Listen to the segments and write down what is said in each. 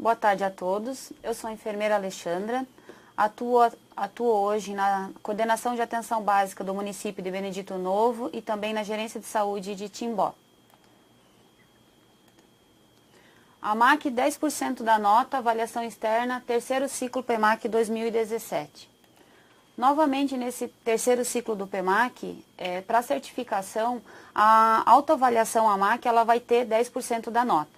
Boa tarde a todos. Eu sou a enfermeira Alexandra, atuo hoje na coordenação de atenção básica do município de Benedito Novo e também na gerência de saúde de Timbó. AMAC 10% da nota, avaliação externa, terceiro ciclo PEMAC 2017. Novamente, nesse terceiro ciclo do PEMAC, para certificação, a autoavaliação AMAC ela vai ter 10% da nota.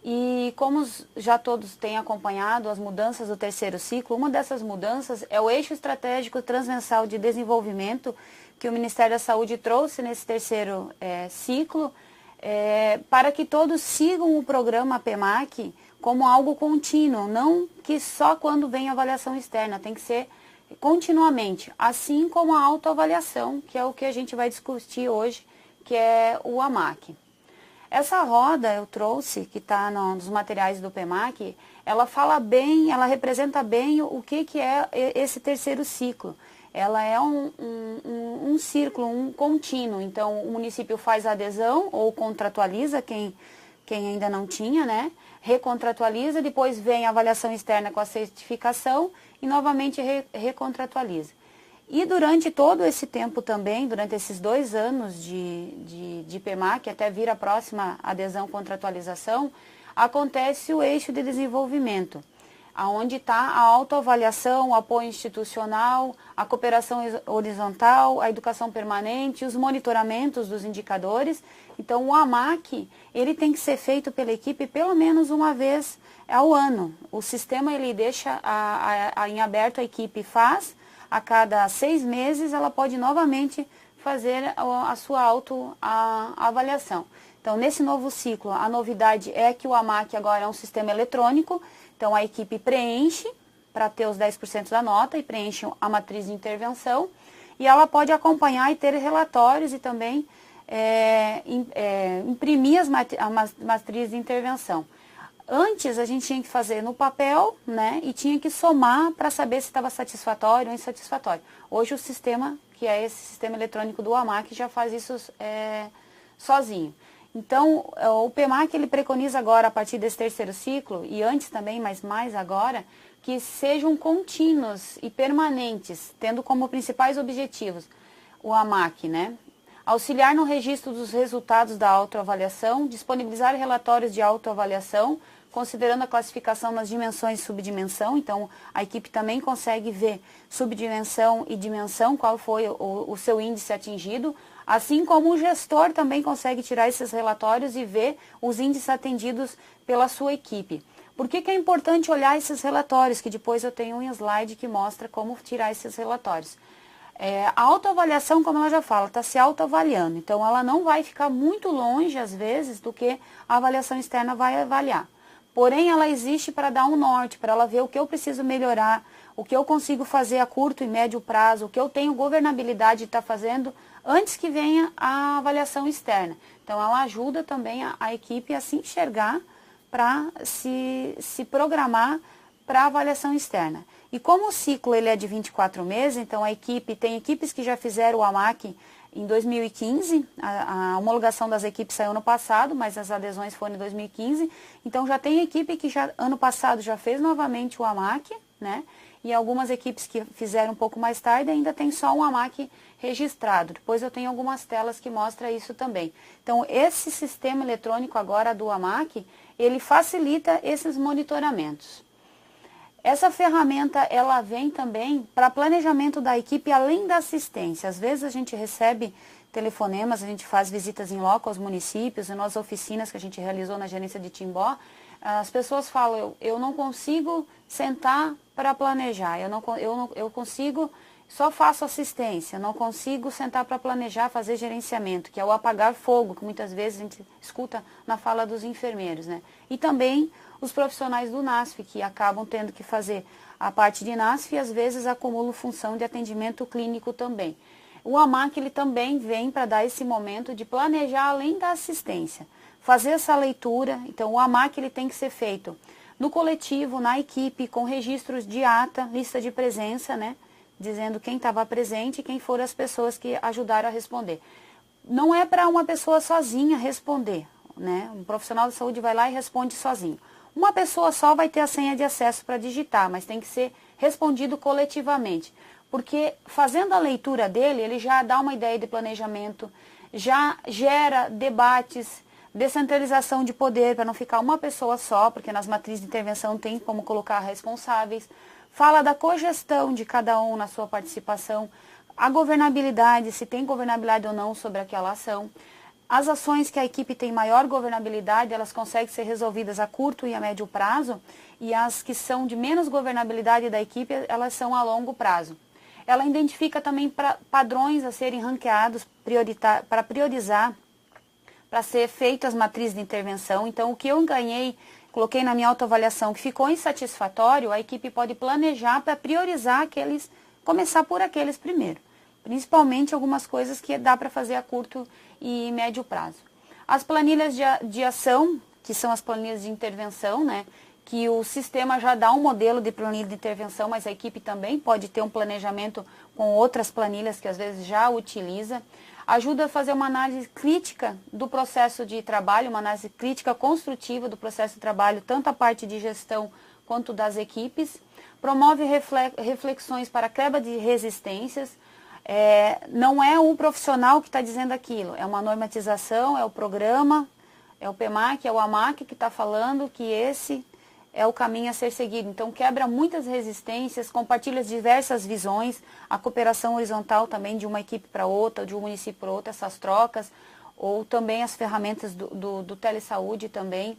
E como já todos têm acompanhado as mudanças do terceiro ciclo, uma dessas mudanças é o eixo estratégico transversal de desenvolvimento que o Ministério da Saúde trouxe nesse terceiro ciclo, para que todos sigam o programa PEMAC como algo contínuo, não que só quando vem a avaliação externa, tem que ser continuamente, assim como a autoavaliação, que é o que a gente vai discutir hoje, que é o AMAC. Essa roda eu trouxe, que está nos materiais do PEMAC, ela fala bem, ela representa bem o que é esse terceiro ciclo. Ela é um círculo, um contínuo, então o município faz a adesão ou contratualiza quem ainda não tinha, né? Recontratualiza, depois vem a avaliação externa com a certificação e novamente recontratualiza. E durante todo esse tempo também, durante esses 2 anos de PEMAC, até vir a próxima adesão contratualização, acontece o eixo de desenvolvimento, onde está a autoavaliação, o apoio institucional, a cooperação horizontal, a educação permanente, os monitoramentos dos indicadores. Então, o AMAC, ele tem que ser feito pela equipe pelo menos uma vez ao ano. O sistema, ele deixa em aberto, a equipe faz. A cada 6 meses, ela pode novamente fazer a sua autoavaliação. Então, nesse novo ciclo, a novidade é que o AMAC agora é um sistema eletrônico. Então, a equipe preenche para ter os 10% da nota e preenche a matriz de intervenção. E ela pode acompanhar e ter relatórios e também imprimir a matriz de intervenção. Antes, a gente tinha que fazer no papel, né, e tinha que somar para saber se estava satisfatório ou insatisfatório. Hoje, o sistema, que é esse sistema eletrônico do AMAC, já faz isso sozinho. Então, o PEMAC, ele preconiza agora, a partir desse terceiro ciclo, e antes também, mas mais agora, que sejam contínuos e permanentes, tendo como principais objetivos o AMAC, né? Auxiliar no registro dos resultados da autoavaliação, disponibilizar relatórios de autoavaliação, considerando a classificação nas dimensões e subdimensão. Então, a equipe também consegue ver subdimensão e dimensão, qual foi o seu índice atingido, assim como o gestor também consegue tirar esses relatórios e ver os índices atendidos pela sua equipe. Por que é importante olhar esses relatórios? Que depois eu tenho um slide que mostra como tirar esses relatórios. A autoavaliação, como ela já fala, está se autoavaliando. Então, ela não vai ficar muito longe, às vezes, do que a avaliação externa vai avaliar. Porém, ela existe para dar um norte, para ela ver o que eu preciso melhorar, o que eu consigo fazer a curto e médio prazo, o que eu tenho governabilidade de estar fazendo antes que venha a avaliação externa. Então, ela ajuda também a equipe a se enxergar para se programar para a avaliação externa. E como o ciclo ele é de 24 meses, então tem equipes que já fizeram o AMAC em 2015, a homologação das equipes saiu ano passado, mas as adesões foram em 2015, então já tem equipe que ano passado já fez novamente o AMAC, né? E algumas equipes que fizeram um pouco mais tarde ainda tem só um AMAC registrado. Depois eu tenho algumas telas que mostram isso também. Então, esse sistema eletrônico agora do AMAC, ele facilita esses monitoramentos. Essa ferramenta, ela vem também para planejamento da equipe, além da assistência. Às vezes a gente recebe telefonemas, a gente faz visitas em loco aos municípios, nas oficinas que a gente realizou na gerência de Timbó. As pessoas falam, eu não consigo sentar para planejar, eu consigo, só faço assistência, não consigo sentar para planejar, fazer gerenciamento, que é o apagar fogo, que muitas vezes a gente escuta na fala dos enfermeiros, né? E também os profissionais do NASF, que acabam tendo que fazer a parte de NASF e às vezes acumulam função de atendimento clínico também. O AMAC, ele também vem para dar esse momento de planejar além da assistência, fazer essa leitura. Então, o AMAC, ele tem que ser feito no coletivo, na equipe, com registros de ata, lista de presença, né? Dizendo quem estava presente e quem foram as pessoas que ajudaram a responder. Não é para uma pessoa sozinha responder, né? Um profissional de saúde vai lá e responde sozinho. Uma pessoa só vai ter a senha de acesso para digitar, mas tem que ser respondido coletivamente. Porque fazendo a leitura dele, ele já dá uma ideia de planejamento, já gera debates, descentralização de poder para não ficar uma pessoa só, porque nas matrizes de intervenção tem como colocar responsáveis. Fala da cogestão de cada um na sua participação, a governabilidade, se tem governabilidade ou não sobre aquela ação. As ações que a equipe tem maior governabilidade, elas conseguem ser resolvidas a curto e a médio prazo, e as que são de menos governabilidade da equipe, elas são a longo prazo. Ela identifica também padrões a serem ranqueados para priorizar, para ser feitas as matrizes de intervenção. Então, o que eu ganhei, coloquei na minha autoavaliação que ficou insatisfatório, a equipe pode planejar para priorizar aqueles, começar por aqueles primeiro. Principalmente algumas coisas que dá para fazer a curto e médio prazo. As planilhas de ação, que são as planilhas de intervenção, né? Que o sistema já dá um modelo de planilha de intervenção, mas a equipe também pode ter um planejamento com outras planilhas que às vezes já utiliza. Ajuda a fazer uma análise crítica do processo de trabalho, uma análise crítica construtiva do processo de trabalho, tanto a parte de gestão quanto das equipes. Promove reflexões para quebra de resistências. Não é um profissional que está dizendo aquilo, é uma normatização, é o programa, é o PMAC, é o AMAC que está falando que esse é o caminho a ser seguido. Então, quebra muitas resistências, compartilha diversas visões, a cooperação horizontal também de uma equipe para outra, de um município para outro, essas trocas, ou também as ferramentas do telesaúde também,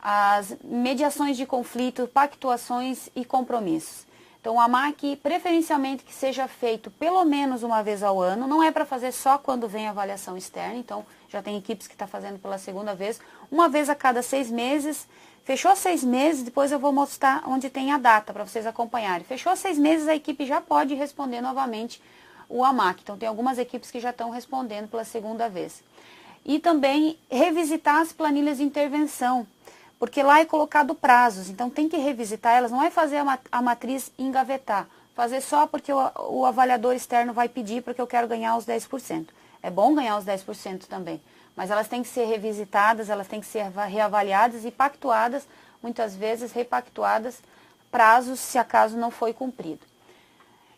as mediações de conflito, pactuações e compromissos. Então, o AMAC, preferencialmente que seja feito pelo menos uma vez ao ano, não é para fazer só quando vem a avaliação externa, então já tem equipes que estão fazendo pela segunda vez, uma vez a cada 6 meses, fechou 6 meses, depois eu vou mostrar onde tem a data para vocês acompanharem. Fechou 6 meses, a equipe já pode responder novamente o AMAC, então tem algumas equipes que já estão respondendo pela segunda vez. E também revisitar as planilhas de intervenção, porque lá é colocado prazos, então tem que revisitar elas, não é fazer a matriz engavetar, fazer só porque o avaliador externo vai pedir porque eu quero ganhar os 10%. É bom ganhar os 10% também, mas elas têm que ser revisitadas, elas têm que ser reavaliadas e pactuadas, muitas vezes repactuadas, prazos se acaso não foi cumprido.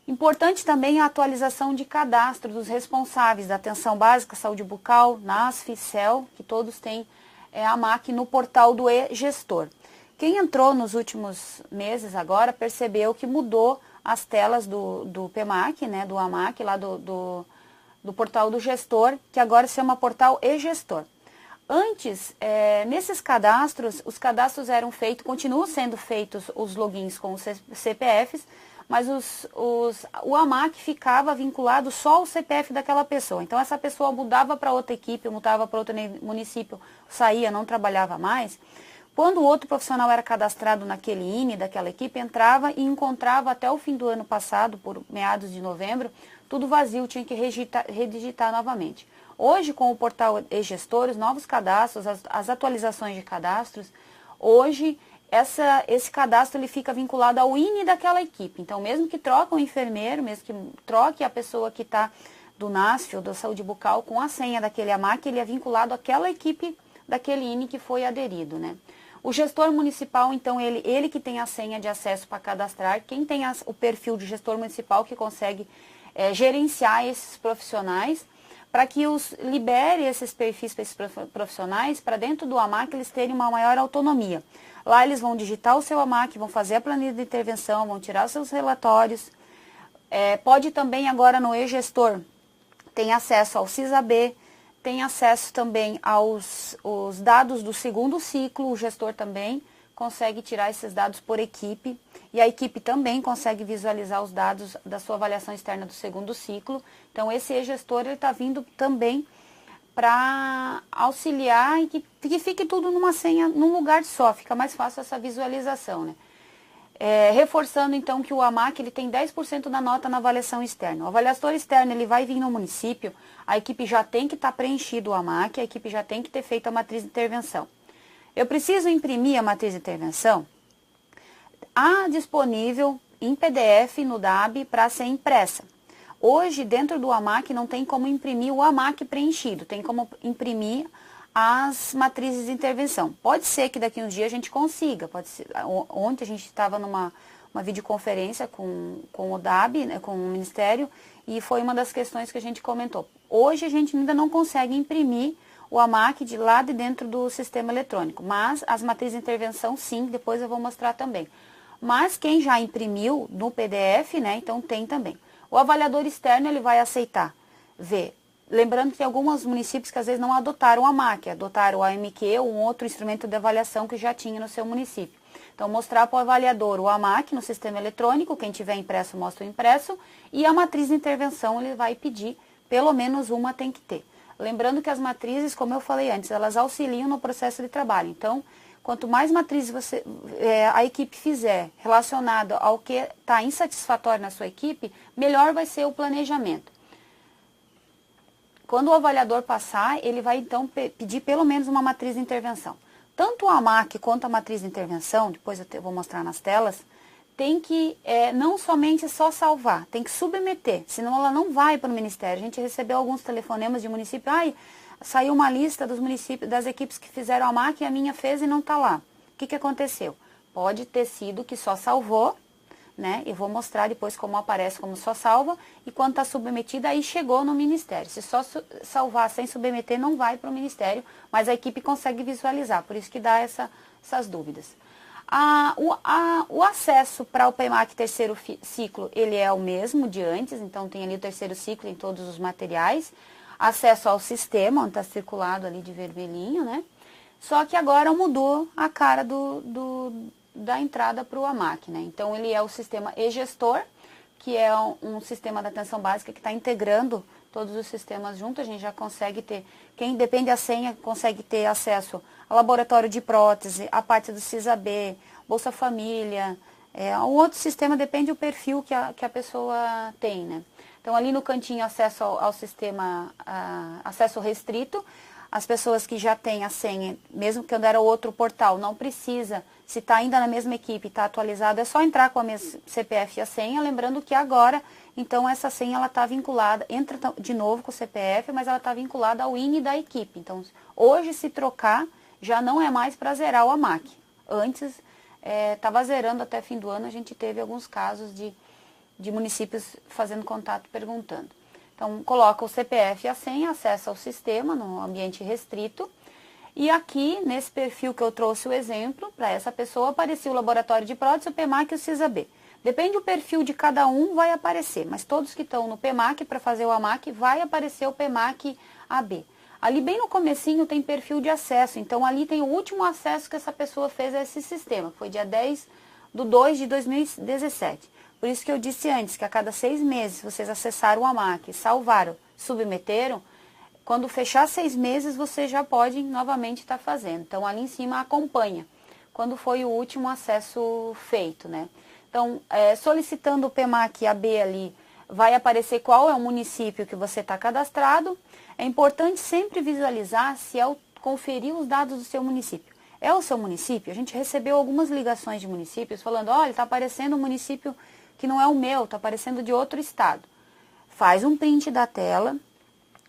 Importante também a atualização de cadastro dos responsáveis da atenção básica, saúde bucal, NASF, CEL, que todos têm a AMAC no portal do e-gestor. Quem entrou nos últimos meses agora percebeu que mudou as telas do PMAC, né, do AMAC, lá do portal do gestor, que agora se chama portal e-gestor. Antes, nesses cadastros, os cadastros eram feitos, continuam sendo feitos os logins com os CPFs, mas o AMAC ficava vinculado só ao CPF daquela pessoa. Então, essa pessoa mudava para outra equipe, mudava para outro município, saía, não trabalhava mais. Quando o outro profissional era cadastrado naquele INE, daquela equipe, entrava e encontrava até o fim do ano passado, por meados de novembro, tudo vazio, tinha que redigitar novamente. Hoje, com o portal e-gestor, os novos cadastros, as atualizações de cadastros, hoje esse cadastro ele fica vinculado ao INE daquela equipe. Então, mesmo que troque o enfermeiro, mesmo que troque a pessoa que está do NASF ou da saúde bucal com a senha daquele AMAC, ele é vinculado àquela equipe daquele INE que foi aderido, né? O gestor municipal, então, ele que tem a senha de acesso para cadastrar, quem tem o perfil de gestor municipal que consegue gerenciar esses profissionais, para que libere esses perfis para esses profissionais, para dentro do AMAC eles terem uma maior autonomia. Lá eles vão digitar o seu AMAC, vão fazer a planilha de intervenção, vão tirar os seus relatórios. Pode também agora no e-gestor, tem acesso ao CISAB, tem acesso também aos dados do segundo ciclo, o gestor também consegue tirar esses dados por equipe e a equipe também consegue visualizar os dados da sua avaliação externa do segundo ciclo. Então, esse e-gestor está vindo também para auxiliar e que fique tudo numa senha, num lugar só, fica mais fácil essa visualização, né? Reforçando então que o AMAC ele tem 10% da nota na avaliação externa. O avaliador externo ele vai vir no município, a equipe já tem que estar preenchido o AMAC, a equipe já tem que ter feito a matriz de intervenção. Eu preciso imprimir a matriz de intervenção? Há disponível em PDF no DAB para ser impressa. Hoje, dentro do AMAC, não tem como imprimir o AMAC preenchido, tem como imprimir as matrizes de intervenção. Pode ser que daqui a uns dias a gente consiga. Pode ser. Ontem a gente estava numa videoconferência com o DAB, né, com o Ministério, e foi uma das questões que a gente comentou. Hoje a gente ainda não consegue imprimir o AMAC de lá de dentro do sistema eletrônico, mas as matrizes de intervenção sim, depois eu vou mostrar também. Mas quem já imprimiu no PDF, né, então tem também. O avaliador externo ele vai aceitar ver. Lembrando que tem alguns municípios que às vezes não adotaram o AMAC, adotaram o AMQ ou um outro instrumento de avaliação que já tinha no seu município. Então, mostrar para o avaliador o AMAC no sistema eletrônico, quem tiver impresso mostra o impresso, e a matriz de intervenção ele vai pedir, pelo menos uma tem que ter. Lembrando que as matrizes, como eu falei antes, elas auxiliam no processo de trabalho. Então, quanto mais matrizes a equipe fizer relacionada ao que está insatisfatório na sua equipe, melhor vai ser o planejamento. Quando o avaliador passar, ele vai então pedir pelo menos uma matriz de intervenção. Tanto o AMAC quanto a matriz de intervenção, depois eu vou mostrar nas telas, tem que não somente só salvar, tem que submeter, senão ela não vai para o Ministério. A gente recebeu alguns telefonemas de município, saiu uma lista dos municípios, das equipes que fizeram a AMAC e a minha fez e não está lá. O que aconteceu? Pode ter sido que só salvou, né? Eu vou mostrar depois como aparece como só salva, e quando está submetida, aí chegou no Ministério. Se só salvar sem submeter, não vai para o Ministério, mas a equipe consegue visualizar, por isso que dá essas dúvidas. O acesso para o PEMAC terceiro ciclo, ele é o mesmo de antes, então tem ali o terceiro ciclo em todos os materiais, acesso ao sistema, onde está circulado ali de vermelhinho, né? Só que agora mudou a cara da entrada para o AMAC, né? Então ele é o sistema e-gestor, que é um sistema da atenção básica que está integrando todos os sistemas juntos. A gente já consegue ter, quem depende da senha, consegue ter acesso ao laboratório de prótese, a parte do CISAB, Bolsa Família, um outro sistema, depende do perfil que a pessoa tem, né? Então ali no cantinho acesso ao sistema, acesso restrito, as pessoas que já têm a senha, mesmo que eu der outro portal, não precisa, se está ainda na mesma equipe, está atualizado, é só entrar com a mesma CPF e a senha, lembrando que agora, então essa senha ela está vinculada, entra de novo com o CPF, mas ela está vinculada ao INE da equipe. Então, hoje se trocar, já não é mais para zerar o AMAC. Antes, estava zerando até fim do ano, a gente teve alguns casos de municípios fazendo contato, perguntando. Então, coloca o CPF e a senha, acessa ao sistema no ambiente restrito. E aqui, nesse perfil que eu trouxe o exemplo, para essa pessoa aparecia o laboratório de prótese, o PEMAC e o CISAB. Depende do perfil de cada um, vai aparecer. Mas todos que estão no PEMAC, para fazer o AMAC, vai aparecer o PEMAC AB. Ali bem no comecinho tem perfil de acesso. Então, ali tem o último acesso que essa pessoa fez a esse sistema. Foi dia 10/2/2017. Por isso que eu disse antes, que a cada 6 meses vocês acessaram o AMAC, salvaram, submeteram, quando fechar 6 meses você já pode novamente estar fazendo. Então ali em cima acompanha, quando foi o último acesso feito, né? Então, solicitando o PEMAC AB ali, vai aparecer qual é o município que você está cadastrado. É importante sempre visualizar se conferir os dados do seu município. É o seu município? A gente recebeu algumas ligações de municípios falando, olha, está aparecendo um município que não é o meu, está aparecendo de outro estado. Faz um print da tela,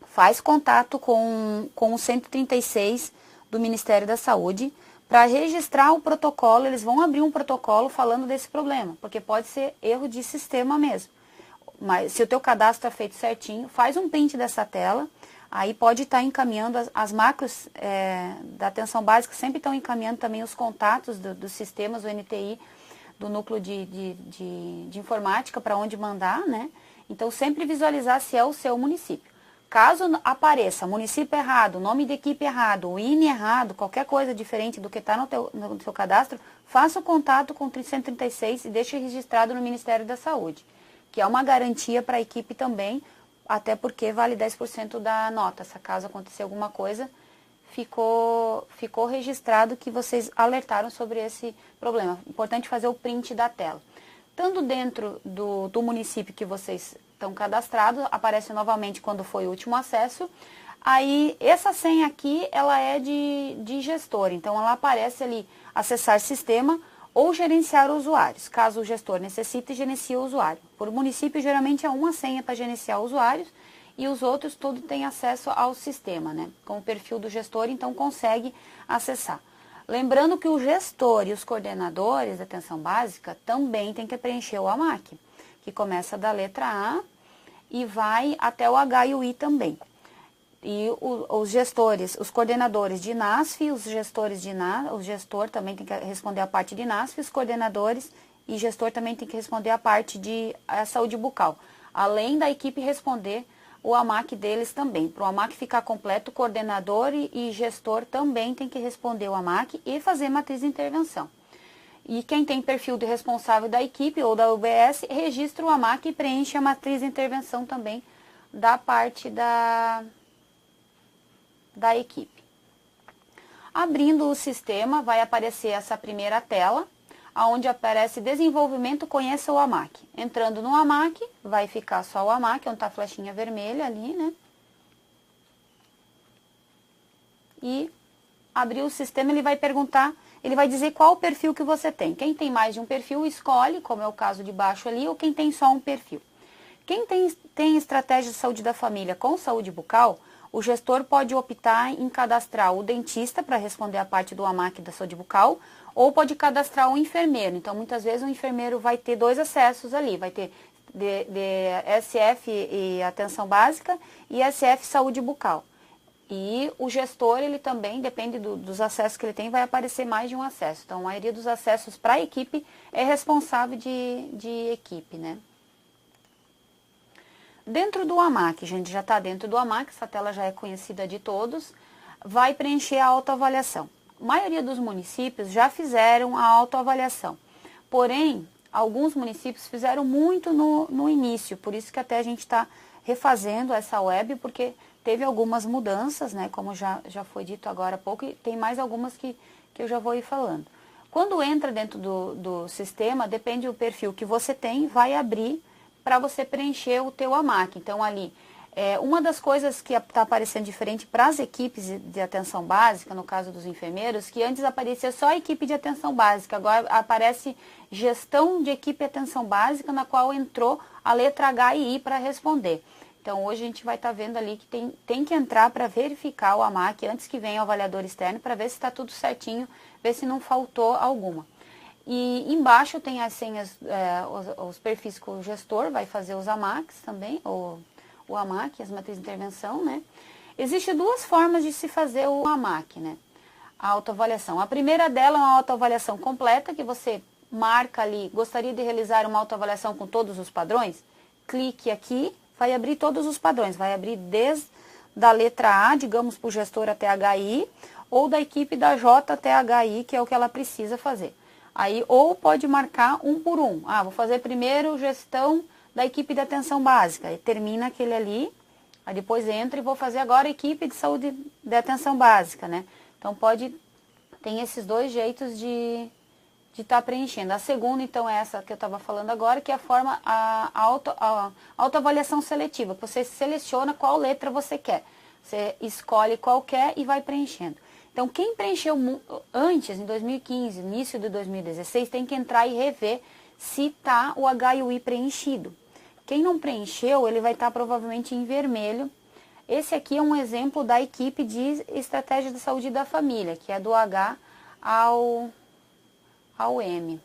faz contato com o 136 do Ministério da Saúde para registrar o protocolo. Eles vão abrir um protocolo falando desse problema, porque pode ser erro de sistema mesmo. Mas se o teu cadastro está feito certinho, faz um print dessa tela, aí pode estar encaminhando as macros da atenção básica, sempre estão encaminhando também os contatos dos sistemas, do NTI, do núcleo de informática, para onde mandar, né? Então, sempre visualizar se é o seu município. Caso apareça município errado, nome de equipe errado, o INE errado, qualquer coisa diferente do que está no seu cadastro, faça o contato com o 136 e deixe registrado no Ministério da Saúde, que é uma garantia para a equipe também, até porque vale 10% da nota. Se caso acontecer alguma coisa, ficou registrado que vocês alertaram sobre esse problema. Importante fazer o print da tela. Estando dentro do município que vocês estão cadastrados, aparece novamente quando foi o último acesso. Aí, essa senha aqui, ela é de gestor. Então, ela aparece ali, acessar sistema ou gerenciar usuários. Caso o gestor necessite, gerencia o usuário. Por município, geralmente é uma senha para gerenciar usuários e os outros tudo tem acesso ao sistema, né? Com o perfil do gestor, então consegue acessar. Lembrando que o gestor e os coordenadores da atenção básica também tem que preencher o AMAC, que começa da letra A e vai até o H e o I também. E os gestores, os coordenadores de NASF, os gestores de o gestor também tem que responder a parte de NASF, os coordenadores e gestor também tem que responder a parte de saúde bucal. Além da equipe responder o AMAC deles também. Para o AMAC ficar completo, coordenador e gestor também tem que responder o AMAC e fazer matriz de intervenção. E quem tem perfil de responsável da equipe ou da UBS, registra o AMAC e preenche a matriz de intervenção também da parte da equipe. Abrindo o sistema, vai aparecer essa primeira tela, onde aparece desenvolvimento, conheça o AMAC. Entrando no AMAC, vai ficar só o AMAC, onde está a flechinha vermelha ali, né? E abrir o sistema, ele vai perguntar, ele vai dizer qual o perfil que você tem. Quem tem mais de um perfil, escolhe, como é o caso de baixo ali, ou quem tem só um perfil. Quem tem estratégia de saúde da família com saúde bucal, o gestor pode optar em cadastrar o dentista para responder a parte do AMAC da saúde bucal, ou pode cadastrar o enfermeiro. Então, muitas vezes o enfermeiro vai ter dois acessos ali, vai ter SF e atenção básica e SF saúde bucal. E o gestor, ele também, depende dos acessos que ele tem, vai aparecer mais de um acesso. Então, a maioria dos acessos para a equipe é responsável de equipe, né? Dentro do AMAC, a gente já está dentro do AMAC, essa tela já é conhecida de todos, vai preencher a autoavaliação. A maioria dos municípios já fizeram a autoavaliação, porém, alguns municípios fizeram muito no início, por isso que até a gente está refazendo essa web, porque teve algumas mudanças, né, como já foi dito agora há pouco, e tem mais algumas que eu já vou ir falando. Quando entra dentro do sistema, depende do perfil que você tem, vai abrir para você preencher o teu AMAC. Então, ali, uma das coisas que está aparecendo diferente para as equipes de atenção básica, no caso dos enfermeiros, que antes aparecia só a equipe de atenção básica, agora aparece gestão de equipe de atenção básica, na qual entrou a letra H e I para responder. Então, hoje a gente vai estar vendo ali que tem que entrar para verificar o AMAC antes que venha o avaliador externo, para ver se está tudo certinho, ver se não faltou alguma. E embaixo tem as senhas, os perfis que o gestor vai fazer os AMACs também, o AMAC, as matrizes de intervenção, né? Existem duas formas de se fazer o AMAC, né? A autoavaliação. A primeira dela é uma autoavaliação completa, que você marca ali, gostaria de realizar uma autoavaliação com todos os padrões? Clique aqui, vai abrir todos os padrões, vai abrir desde da letra A, digamos, para o gestor até HI, ou da equipe da J até HI, que é o que ela precisa fazer. Aí, ou pode marcar um por um. Ah, vou fazer primeiro gestão da equipe de atenção básica. E termina aquele ali, aí depois entra e vou fazer agora a equipe de saúde de atenção básica, né? Então, tem esses dois jeitos de estar preenchendo. A segunda, então, é essa que eu estava falando agora, que é a forma, a autoavaliação seletiva. Você seleciona qual letra você quer. Você escolhe qual quer e vai preenchendo. Então, quem preencheu antes, em 2015, início de 2016, tem que entrar e rever se está o H e o I preenchido. Quem não preencheu, ele vai estar provavelmente em vermelho. Esse aqui é um exemplo da equipe de estratégia de saúde da família, que é do H ao M.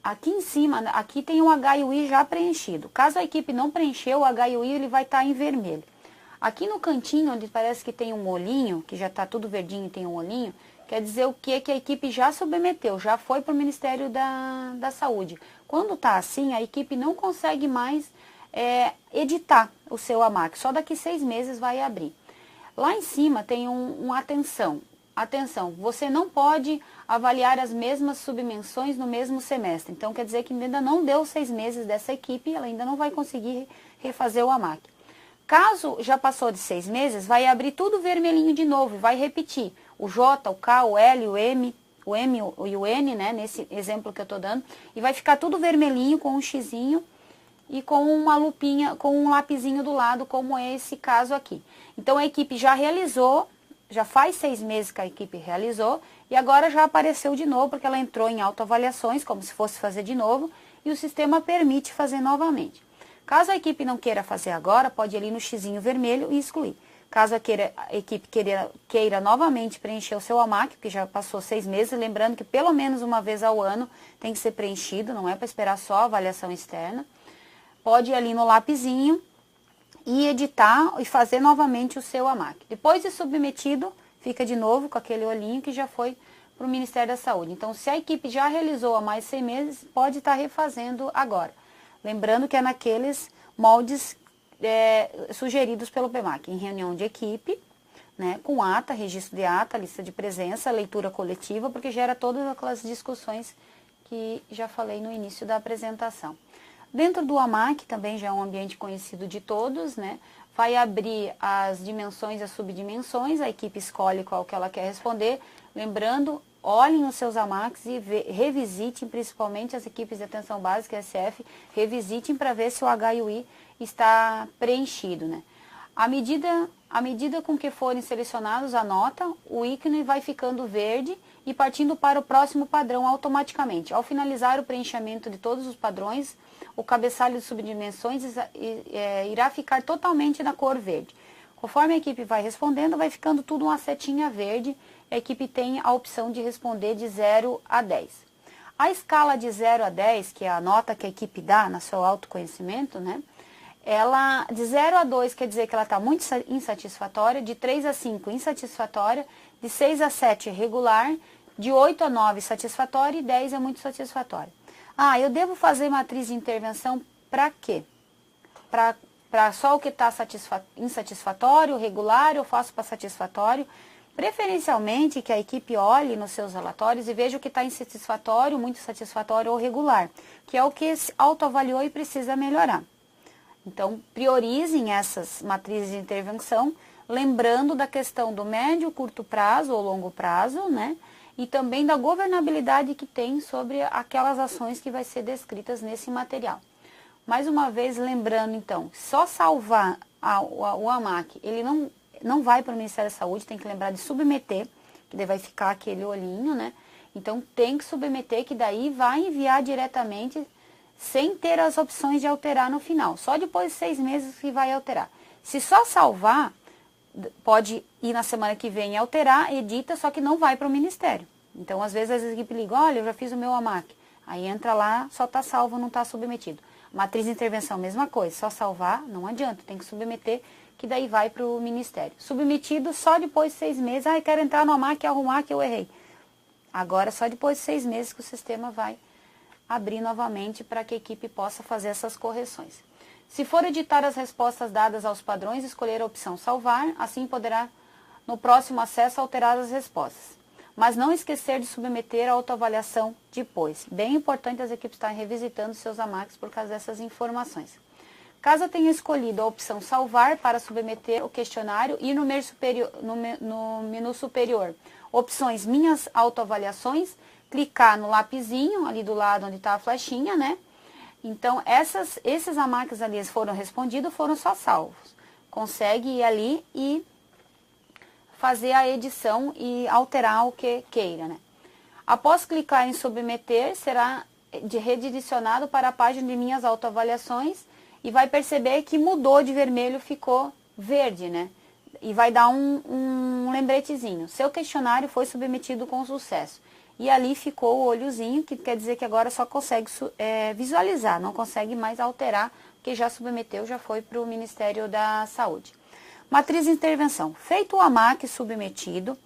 Aqui em cima, aqui tem o H e o I já preenchido. Caso a equipe não preencheu, o H e o I ele vai estar em vermelho. Aqui no cantinho, onde parece que tem um olhinho, que já está tudo verdinho e tem um olhinho, quer dizer o que a equipe já submeteu, já foi para o Ministério da Saúde. Quando está assim, a equipe não consegue mais editar o seu AMAC, só daqui 6 meses vai abrir. Lá em cima tem um atenção. Atenção, você não pode avaliar as mesmas submenções no mesmo semestre. Então, quer dizer que ainda não deu 6 meses dessa equipe, ela ainda não vai conseguir refazer o AMAC. Caso já passou de 6 meses, vai abrir tudo vermelhinho de novo, vai repetir o J, o K, o L, o M e o N, né, nesse exemplo que eu estou dando, e vai ficar tudo vermelhinho com um xizinho e com uma lupinha, com um lapisinho do lado, como é esse caso aqui. Então, a equipe já realizou, já faz 6 meses que a equipe realizou, e agora já apareceu de novo, porque ela entrou em autoavaliações, como se fosse fazer de novo, e o sistema permite fazer novamente. Caso a equipe não queira fazer agora, pode ir ali no xizinho vermelho e excluir. Caso a equipe queira novamente preencher o seu AMAC, porque já passou 6 meses, lembrando que pelo menos uma vez ao ano tem que ser preenchido, não é para esperar só a avaliação externa. Pode ir ali no lapisinho e editar e fazer novamente o seu AMAC. Depois de submetido, fica de novo com aquele olhinho que já foi para o Ministério da Saúde. Então, se a equipe já realizou há mais de 6 meses, pode estar refazendo agora. Lembrando que é naqueles moldes sugeridos pelo PMAC, em reunião de equipe, né, com ata, registro de ata, lista de presença, leitura coletiva, porque gera todas aquelas discussões que já falei no início da apresentação. Dentro do AMAC, também já é um ambiente conhecido de todos, né, vai abrir as dimensões e as subdimensões, a equipe escolhe qual que ela quer responder, lembrando, olhem os seus AMACs e revisitem, principalmente as equipes de atenção básica, SF, revisitem para ver se o H e o I está preenchido, né? À medida com que forem selecionados a nota, o ícone vai ficando verde e partindo para o próximo padrão automaticamente. Ao finalizar o preenchimento de todos os padrões, o cabeçalho de subdimensões irá ficar totalmente na cor verde. Conforme a equipe vai respondendo, vai ficando tudo uma setinha verde. A equipe tem a opção de responder de 0 a 10. A escala de 0 a 10, que é a nota que a equipe dá no seu autoconhecimento, né? Ela, de 0 a 2 quer dizer que ela está muito insatisfatória, de 3 a 5 insatisfatória, de 6 a 7 regular, de 8 a 9 satisfatória e 10 é muito satisfatória. Ah, eu devo fazer matriz de intervenção para quê? Para só o que está insatisfatório, regular, eu faço para satisfatório. Preferencialmente que a equipe olhe nos seus relatórios e veja o que está insatisfatório, muito satisfatório ou regular, que é o que se autoavaliou e precisa melhorar. Então, priorizem essas matrizes de intervenção, lembrando da questão do médio, curto prazo ou longo prazo, né? E também da governabilidade que tem sobre aquelas ações que vai ser descritas nesse material. Mais uma vez, lembrando, então, só salvar o AMAC, ele não vai para o Ministério da Saúde, tem que lembrar de submeter, que daí vai ficar aquele olhinho, né? Então, tem que submeter, que daí vai enviar diretamente, sem ter as opções de alterar no final. Só depois de 6 meses que vai alterar. Se só salvar, pode ir na semana que vem e alterar, edita, só que não vai para o Ministério. Então, às vezes, a equipe liga, olha, eu já fiz o meu AMAC. Aí entra lá, só está salvo, não está submetido. Matriz de intervenção, mesma coisa, só salvar, não adianta, tem que submeter, que daí vai para o Ministério. Submetido só depois de 6 meses, eu quero entrar no AMAC e arrumar que eu errei. Agora, só depois de 6 meses que o sistema vai abrir novamente para que a equipe possa fazer essas correções. Se for editar as respostas dadas aos padrões, escolher a opção salvar, assim poderá, no próximo acesso, alterar as respostas. Mas não esquecer de submeter a autoavaliação depois. Bem importante as equipes estarem revisitando seus AMACs por causa dessas informações. Caso eu tenha escolhido a opção salvar para submeter o questionário e no menu superior, opções minhas autoavaliações, clicar no lapisinho, ali do lado onde está a flechinha, né? Então, esses AMACs ali foram respondidos, foram só salvos. Consegue ir ali e fazer a edição e alterar o que queira, né? Após clicar em submeter, será redirecionado para a página de minhas autoavaliações e vai perceber que mudou de vermelho, ficou verde, né? E vai dar um lembretezinho. Seu questionário foi submetido com sucesso. E ali ficou o olhozinho, que quer dizer que agora só consegue visualizar, não consegue mais alterar, porque já submeteu, já foi para o Ministério da Saúde. Matriz de intervenção. Feito o AMAC submetido,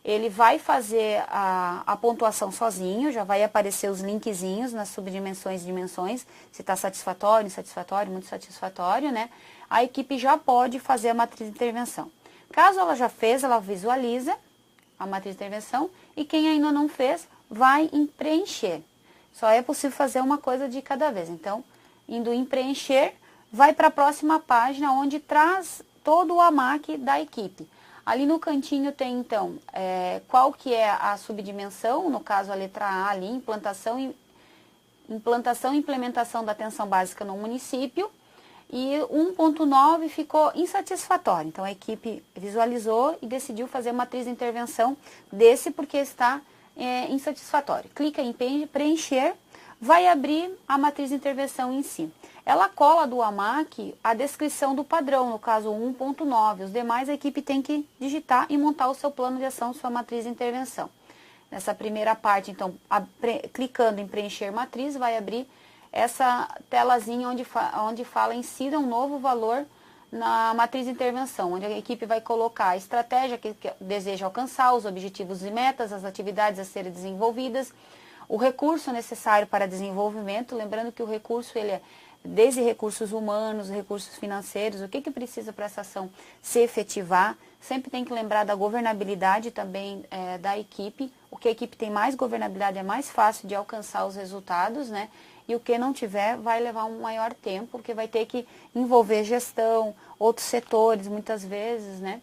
ele vai fazer a pontuação sozinho, já vai aparecer os linkzinhos nas subdimensões e dimensões, se está satisfatório, insatisfatório, muito satisfatório, né? A equipe já pode fazer a matriz de intervenção. Caso ela já fez, ela visualiza a matriz de intervenção e quem ainda não fez, vai em preencher. Só é possível fazer uma coisa de cada vez. Então, indo em preencher, vai para a próxima página, onde traz todo o AMAC da equipe. Ali no cantinho tem, então, qual que é a subdimensão, no caso a letra A ali, implantação e implementação da atenção básica no município, e 1.9 ficou insatisfatório. Então, a equipe visualizou e decidiu fazer uma matriz de intervenção desse porque está insatisfatório. Clica em preencher, vai abrir a matriz de intervenção em si. Ela cola do AMAC a descrição do padrão, no caso 1.9. Os demais a equipe tem que digitar e montar o seu plano de ação, sua matriz de intervenção. Nessa primeira parte, então, clicando em preencher matriz, vai abrir essa telazinha onde fala insira um novo valor na matriz de intervenção, onde a equipe vai colocar a estratégia que deseja alcançar, os objetivos e metas, as atividades a serem desenvolvidas, o recurso necessário para desenvolvimento, lembrando que o recurso ele é desde recursos humanos, recursos financeiros, o que precisa para essa ação se efetivar. Sempre tem que lembrar da governabilidade também da equipe. O que a equipe tem mais governabilidade é mais fácil de alcançar os resultados, né? E o que não tiver vai levar um maior tempo, porque vai ter que envolver gestão, outros setores, muitas vezes, né?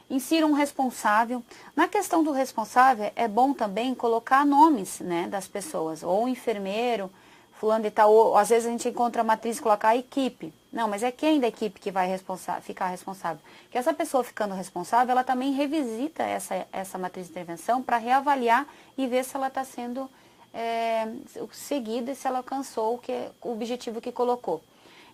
Insira um responsável. Na questão do responsável, é bom também colocar nomes, né, das pessoas, ou enfermeiro, fulano e tal, ou às vezes a gente encontra a matriz e colocar a equipe. Não, mas é quem da equipe que vai ficar responsável? Que essa pessoa ficando responsável, ela também revisita essa matriz de intervenção para reavaliar e ver se ela está sendo seguida e se ela alcançou o objetivo que colocou.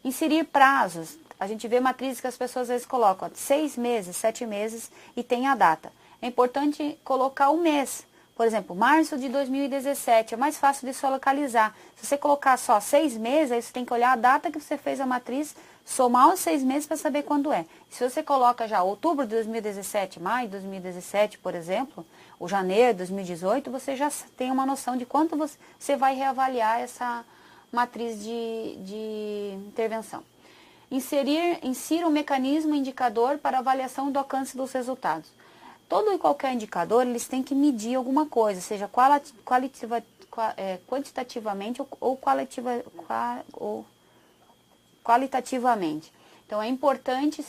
Inserir prazos. A gente vê matrizes que as pessoas às vezes colocam 6 meses, 7 meses e tem a data. É importante colocar o mês. Por exemplo, março de 2017, é mais fácil de só localizar. Se você colocar só 6 meses, aí você tem que olhar a data que você fez a matriz, somar os 6 meses para saber quando é. Se você coloca já outubro de 2017, maio de 2017, por exemplo, ou janeiro de 2018, você já tem uma noção de quanto você vai reavaliar essa matriz de intervenção. Insira um mecanismo indicador para avaliação do alcance dos resultados. Todo e qualquer indicador, eles têm que medir alguma coisa, seja quantitativamente ou qualitativamente. Então, é importante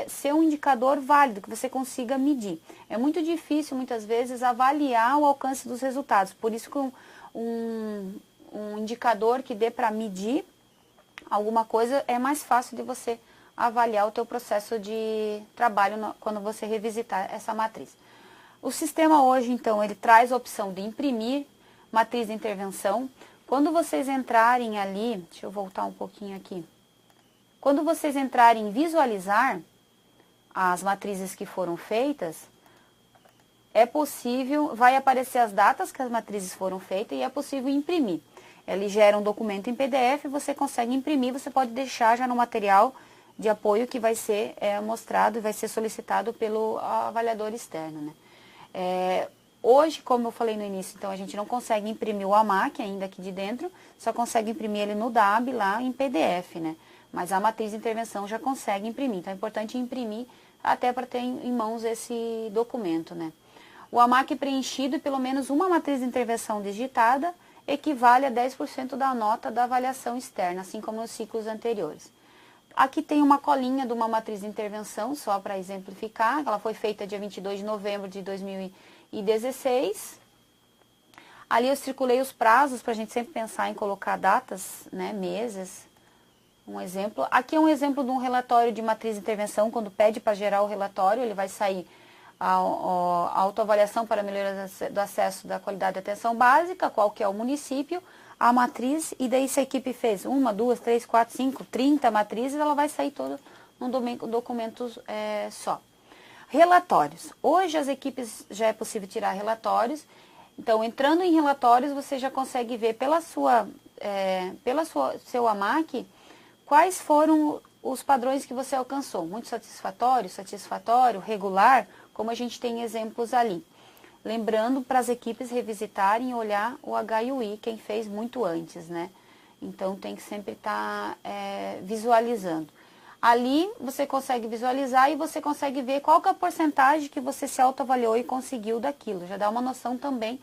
ser um indicador válido, que você consiga medir. É muito difícil, muitas vezes, avaliar o alcance dos resultados. Por isso que um indicador que dê para medir alguma coisa é mais fácil de você avaliar o teu processo de trabalho quando você revisitar essa matriz. O sistema hoje, então, ele traz a opção de imprimir matriz de intervenção. Quando vocês entrarem ali, deixa eu voltar um pouquinho aqui. Quando vocês entrarem em visualizar as matrizes que foram feitas, é possível, vai aparecer as datas que as matrizes foram feitas e é possível imprimir. Ele gera um documento em PDF, você consegue imprimir, você pode deixar já no material de apoio que vai ser mostrado e vai ser solicitado pelo avaliador externo, né? Hoje, como eu falei no início, então a gente não consegue imprimir o AMAC ainda aqui de dentro, só consegue imprimir ele no DAB lá em PDF, né? Mas a matriz de intervenção já consegue imprimir, então é importante imprimir até para ter em mãos esse documento, né? O AMAC preenchido e pelo menos uma matriz de intervenção digitada equivale a 10% da nota da avaliação externa, assim como nos ciclos anteriores. Aqui tem uma colinha de uma matriz de intervenção, só para exemplificar. Ela foi feita dia 22 de novembro de 2016. Ali eu circulei os prazos, para a gente sempre pensar em colocar datas, né, meses. Um exemplo. Aqui é um exemplo de um relatório de matriz de intervenção. Quando pede para gerar o relatório, ele vai sair a autoavaliação para melhoria do acesso da qualidade de atenção básica, qual que é o município, a matriz, e daí se a equipe fez 1, 2, 3, 4, 5, 30 matrizes, ela vai sair toda num documento só. Relatórios. Hoje as equipes já é possível tirar relatórios, então entrando em relatórios você já consegue ver seu AMAC quais foram os padrões que você alcançou. Muito satisfatório, regular, como a gente tem exemplos ali. Lembrando para as equipes revisitarem e olhar o HUI, quem fez muito antes, né? Então tem que sempre estar visualizando. Ali você consegue visualizar e você consegue ver qual que é a porcentagem que você se autoavaliou e conseguiu daquilo. Já dá uma noção também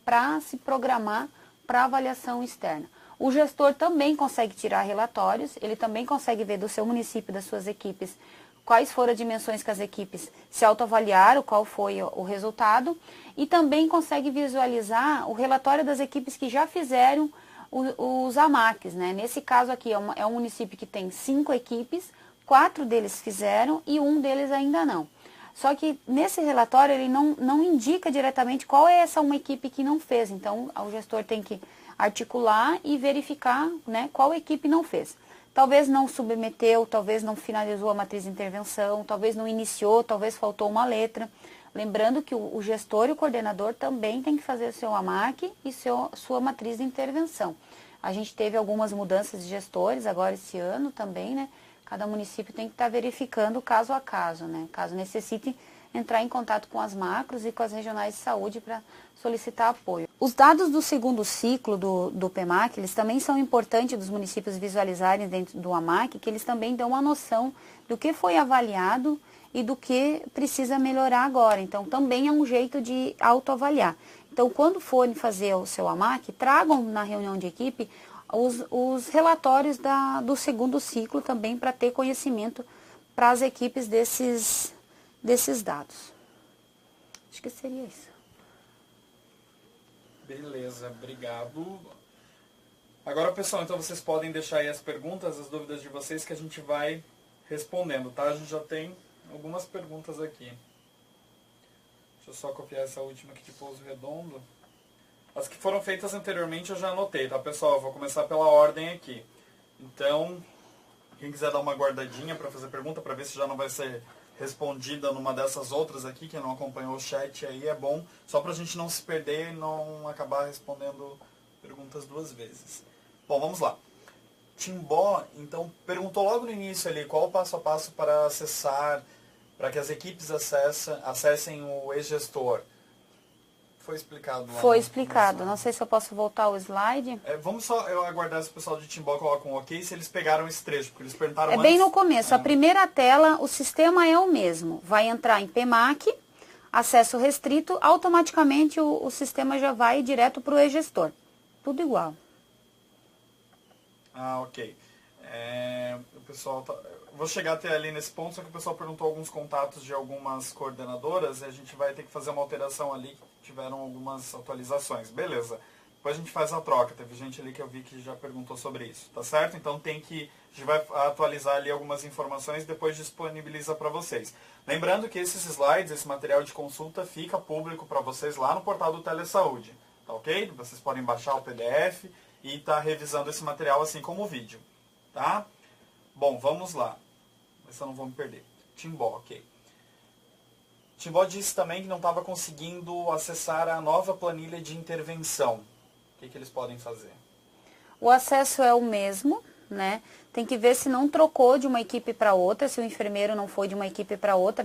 para se programar para avaliação externa. O gestor também consegue tirar relatórios, ele também consegue ver do seu município, das suas equipes, quais foram as dimensões que as equipes se autoavaliaram, qual foi o resultado, e também consegue visualizar o relatório das equipes que já fizeram os AMACs, né? Nesse caso aqui é um município que tem 5 equipes, 4 deles fizeram e 1 deles ainda não. Só que nesse relatório ele não indica diretamente qual é essa uma equipe que não fez, então o gestor tem que articular e verificar, né, qual equipe não fez. Talvez não submeteu, talvez não finalizou a matriz de intervenção, talvez não iniciou, talvez faltou uma letra. Lembrando que o gestor e o coordenador também tem que fazer seu AMAC e sua matriz de intervenção. A gente teve algumas mudanças de gestores agora esse ano também, né? Cada município tem que estar verificando caso a caso, né? Caso necessite entrar em contato com as macros e com as regionais de saúde para solicitar apoio. Os dados do segundo ciclo do PEMAC, eles também são importantes dos municípios visualizarem dentro do AMAC, que eles também dão uma noção do que foi avaliado e do que precisa melhorar agora. Então, também é um jeito de autoavaliar. Então, quando forem fazer o seu AMAC, tragam na reunião de equipe os relatórios do segundo ciclo também para ter conhecimento para as equipes desses dados. Acho que seria isso. Beleza, obrigado. Agora, pessoal, então vocês podem deixar aí as perguntas, as dúvidas de vocês que a gente vai respondendo, tá? A gente já tem algumas perguntas aqui. Deixa eu só copiar essa última aqui de Pouso Redondo. As que foram feitas anteriormente eu já anotei, tá, pessoal? Eu vou começar pela ordem aqui. Então, quem quiser dar uma guardadinha para fazer pergunta, para ver se já não vai ser respondida numa dessas outras aqui, quem não acompanhou o chat aí, é bom, só para a gente não se perder e não acabar respondendo perguntas duas vezes. Bom, vamos lá. Timbó, então, perguntou logo no início ali qual o passo a passo para acessar, para que as equipes acessem o e-gestor. Foi explicado lá? Foi explicado. Não sei se eu posso voltar ao slide. Vamos só eu aguardar se o pessoal de Timbó coloca um ok, se eles pegaram esse trecho, porque eles perguntaram antes. Bem no começo. A primeira tela, o sistema é o mesmo. Vai entrar em PEMAC, acesso restrito, automaticamente o sistema já vai direto para o e-gestor. Tudo igual. Ah, ok. O pessoal vou chegar até ali nesse ponto, só que o pessoal perguntou alguns contatos de algumas coordenadoras e a gente vai ter que fazer uma alteração ali, que tiveram algumas atualizações. Beleza. Depois a gente faz a troca. Teve gente ali que eu vi que já perguntou sobre isso, tá certo? Então a gente vai atualizar ali algumas informações e depois disponibiliza para vocês. Lembrando que esses slides, esse material de consulta fica público para vocês lá no portal do Telesaúde, tá ok? Vocês podem baixar o PDF e estar revisando esse material assim como o vídeo, tá? Bom, vamos lá. Mas eu não vou me perder. Timbó, ok. Timbó disse também que não estava conseguindo acessar a nova planilha de intervenção. O que eles podem fazer? O acesso é o mesmo, né? Tem que ver se não trocou de uma equipe para outra, se o enfermeiro não foi de uma equipe para outra,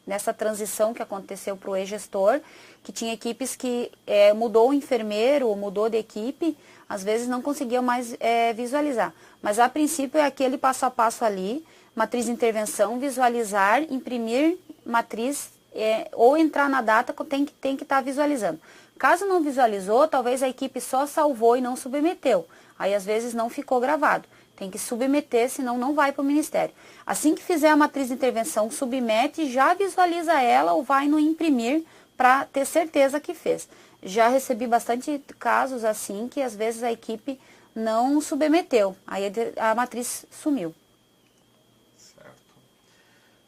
nessa transição que aconteceu para o e-gestor, que tinha equipes que mudou o enfermeiro ou mudou de equipe, às vezes não conseguiam mais visualizar. Mas a princípio é aquele passo a passo ali, matriz de intervenção, visualizar, imprimir matriz ou entrar na data, tem que estar visualizando. Caso não visualizou, talvez a equipe só salvou e não submeteu. Aí às vezes não ficou gravado. Tem que submeter, senão não vai para o Ministério. Assim que fizer a matriz de intervenção, submete, já visualiza ela ou vai no imprimir para ter certeza que fez. Já recebi bastante casos assim, que às vezes a equipe não submeteu. Aí a matriz sumiu.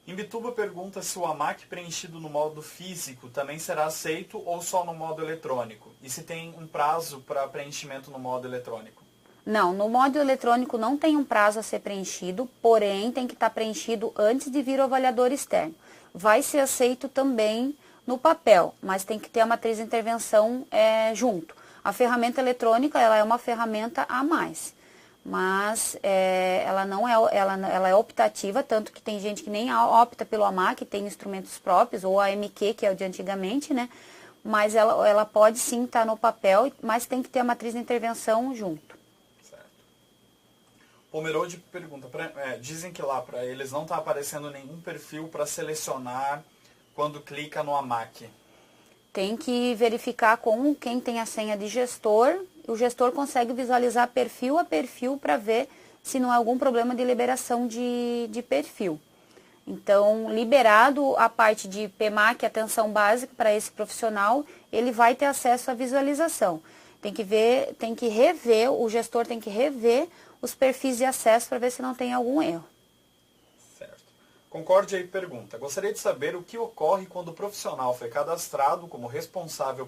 Imbituba pergunta se o AMAC preenchido no modo físico também será aceito ou só no modo eletrônico? E se tem um prazo para preenchimento no modo eletrônico? Não, no modo eletrônico não tem um prazo a ser preenchido, porém tem que estar preenchido antes de vir o avaliador externo. Vai ser aceito também no papel, mas tem que ter a matriz de intervenção junto. A ferramenta eletrônica ela é uma ferramenta a mais. Mas ela não ela é optativa, tanto que tem gente que nem opta pelo AMAC, tem instrumentos próprios, ou a AMQ, que é o de antigamente, né? Mas ela pode sim estar no papel, mas tem que ter a matriz de intervenção junto. Certo. Pomerode pergunta, dizem que lá para eles não está aparecendo nenhum perfil para selecionar quando clica no AMAC. Tem que verificar com quem tem a senha de gestor. O gestor consegue visualizar perfil a perfil para ver se não há algum problema de liberação de perfil. Então, liberado a parte de PEMAC, atenção básica para esse profissional, ele vai ter acesso à visualização. O gestor tem que rever os perfis de acesso para ver se não tem algum erro. Certo. Concorde aí pergunta, gostaria de saber o que ocorre quando o profissional foi cadastrado como responsável,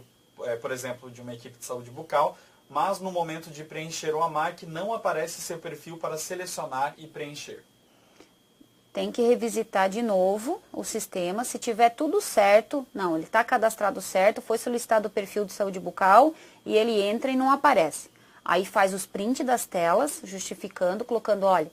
por exemplo, de uma equipe de saúde bucal, mas no momento de preencher o AMAC não aparece seu perfil para selecionar e preencher. Tem que revisitar de novo o sistema. Se tiver tudo certo, não, ele está cadastrado certo, foi solicitado o perfil de saúde bucal e ele entra e não aparece. Aí faz os prints das telas, justificando, colocando, olha,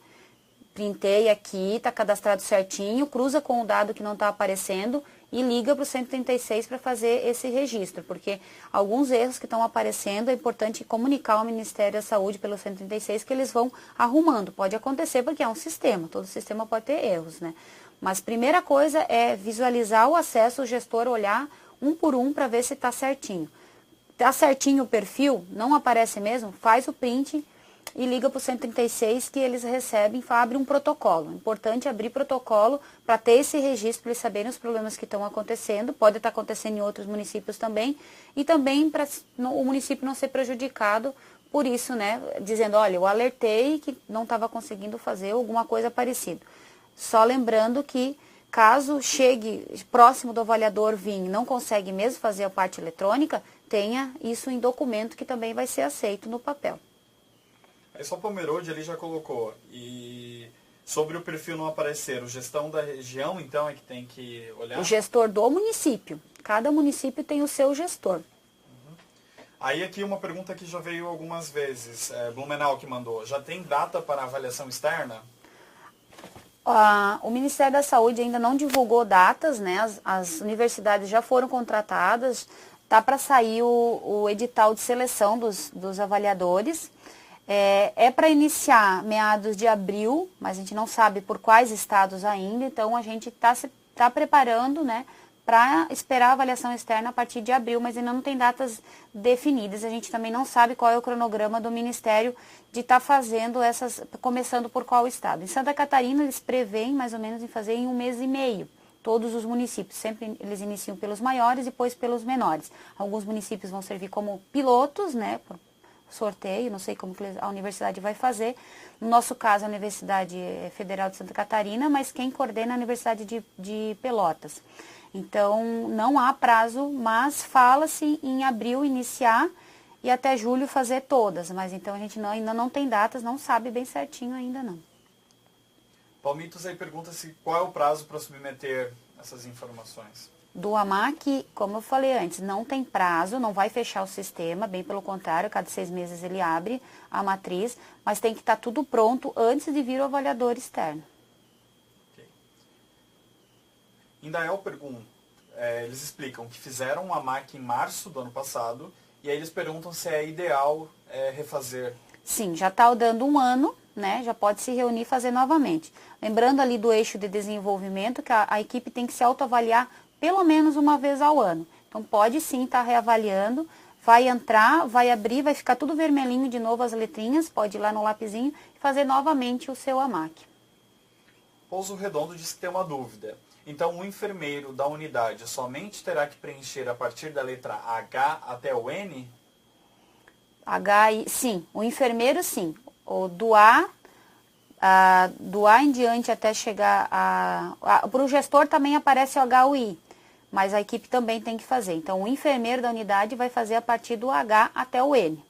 printei aqui, está cadastrado certinho, cruza com o dado que não está aparecendo e liga para o 136 para fazer esse registro, porque alguns erros que estão aparecendo é importante comunicar ao Ministério da Saúde pelo 136 que eles vão arrumando. Pode acontecer porque é um sistema, todo sistema pode ter erros, né? Mas primeira coisa é visualizar o acesso, o gestor olhar um por um para ver se está certinho. Está certinho o perfil, não aparece mesmo, faz o print e liga para o 136 que eles recebem, abre um protocolo. É importante abrir protocolo para ter esse registro, para eles saberem os problemas que estão acontecendo, pode estar acontecendo em outros municípios também, e também para o município não ser prejudicado por isso, né? Dizendo, olha, eu alertei que não estava conseguindo fazer alguma coisa parecida. Só lembrando que caso chegue próximo do avaliador vir e não consegue mesmo fazer a parte eletrônica, tenha isso em documento que também vai ser aceito no papel. Aí só o Pomerode ali já colocou. E sobre o perfil não aparecer, o gestão da região, então, é que tem que olhar? O gestor do município. Cada município tem o seu gestor. Aí aqui uma pergunta que já veio algumas vezes. Blumenau que mandou. Já tem data para avaliação externa? O Ministério da Saúde ainda não divulgou datas, né? As universidades já foram contratadas. Está para sair o edital de seleção dos avaliadores. É para iniciar meados de abril, mas a gente não sabe por quais estados ainda, então a gente está preparando, né, para esperar a avaliação externa a partir de abril, mas ainda não tem datas definidas. A gente também não sabe qual é o cronograma do Ministério de estar fazendo essas, começando por qual estado. Em Santa Catarina, eles preveem mais ou menos em fazer em 1 mês e meio. Todos os municípios, sempre eles iniciam pelos maiores e depois pelos menores. Alguns municípios vão servir como pilotos, né, sorteio, não sei como que a universidade vai fazer. No nosso caso, a Universidade Federal de Santa Catarina, mas quem coordena é a Universidade de Pelotas. Então, não há prazo, mas fala-se em abril iniciar e até julho fazer todas. Mas então a gente ainda não tem datas, não sabe bem certinho ainda não. Palmitos aí pergunta-se qual é o prazo para submeter essas informações. Do AMAC, como eu falei antes, não tem prazo, não vai fechar o sistema, bem pelo contrário, cada 6 meses ele abre a matriz, mas tem que estar tudo pronto antes de vir o avaliador externo. Okay. Indael pergunta, eles explicam que fizeram um AMAC em março do ano passado, e aí eles perguntam se é ideal refazer. Sim, já está dando 1 ano, né? Já pode se reunir e fazer novamente. Lembrando ali do eixo de desenvolvimento, que a equipe tem que se autoavaliar pelo menos uma vez ao ano. Então, pode sim estar reavaliando, vai entrar, vai abrir, vai ficar tudo vermelhinho de novo as letrinhas, pode ir lá no lapisinho e fazer novamente o seu AMAC. Pouso Redondo disse que tem uma dúvida. Então, o enfermeiro da unidade somente terá que preencher a partir da letra H até o N? Sim, o enfermeiro sim. O do A em diante até chegar para o gestor também aparece o H ou I. Mas a equipe também tem que fazer. Então, o enfermeiro da unidade vai fazer a partir do H até o N.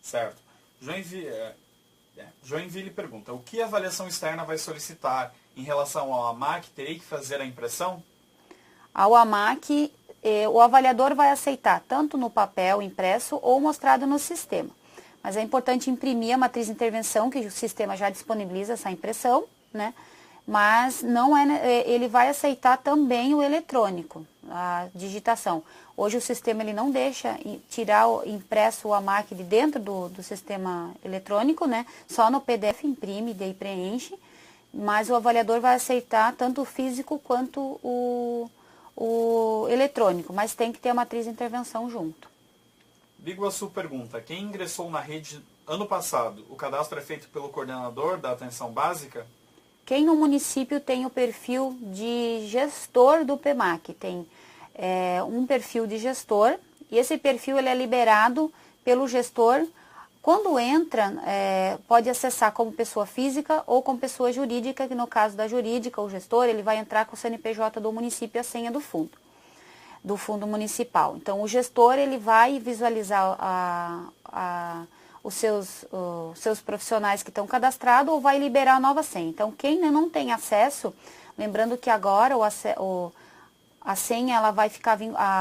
Certo. Joinville pergunta, o que a avaliação externa vai solicitar em relação ao AMAC? Terei que fazer a impressão? Ao AMAC, o avaliador vai aceitar tanto no papel impresso ou mostrado no sistema. Mas é importante imprimir a matriz de intervenção, que o sistema já disponibiliza essa impressão, né? Mas não ele vai aceitar também o eletrônico, a digitação. Hoje o sistema ele não deixa tirar impresso o AMAC de dentro do sistema eletrônico, né? Só no PDF imprime e daí preenche, mas o avaliador vai aceitar tanto o físico quanto o eletrônico, mas tem que ter a matriz de intervenção junto. Biguaçu pergunta, quem ingressou na rede ano passado, o cadastro é feito pelo coordenador da atenção básica? Quem no município tem o perfil de gestor do PEMAC, tem um perfil de gestor, e esse perfil ele é liberado pelo gestor. Quando entra, pode acessar como pessoa física ou como pessoa jurídica, que no caso da jurídica, o gestor, ele vai entrar com o CNPJ do município e a senha do fundo. do fundo municipal. Então, o gestor ele vai visualizar os seus profissionais que estão cadastrados ou vai liberar a nova senha. Então, quem ainda não tem acesso, lembrando que agora a senha ela vai ficar,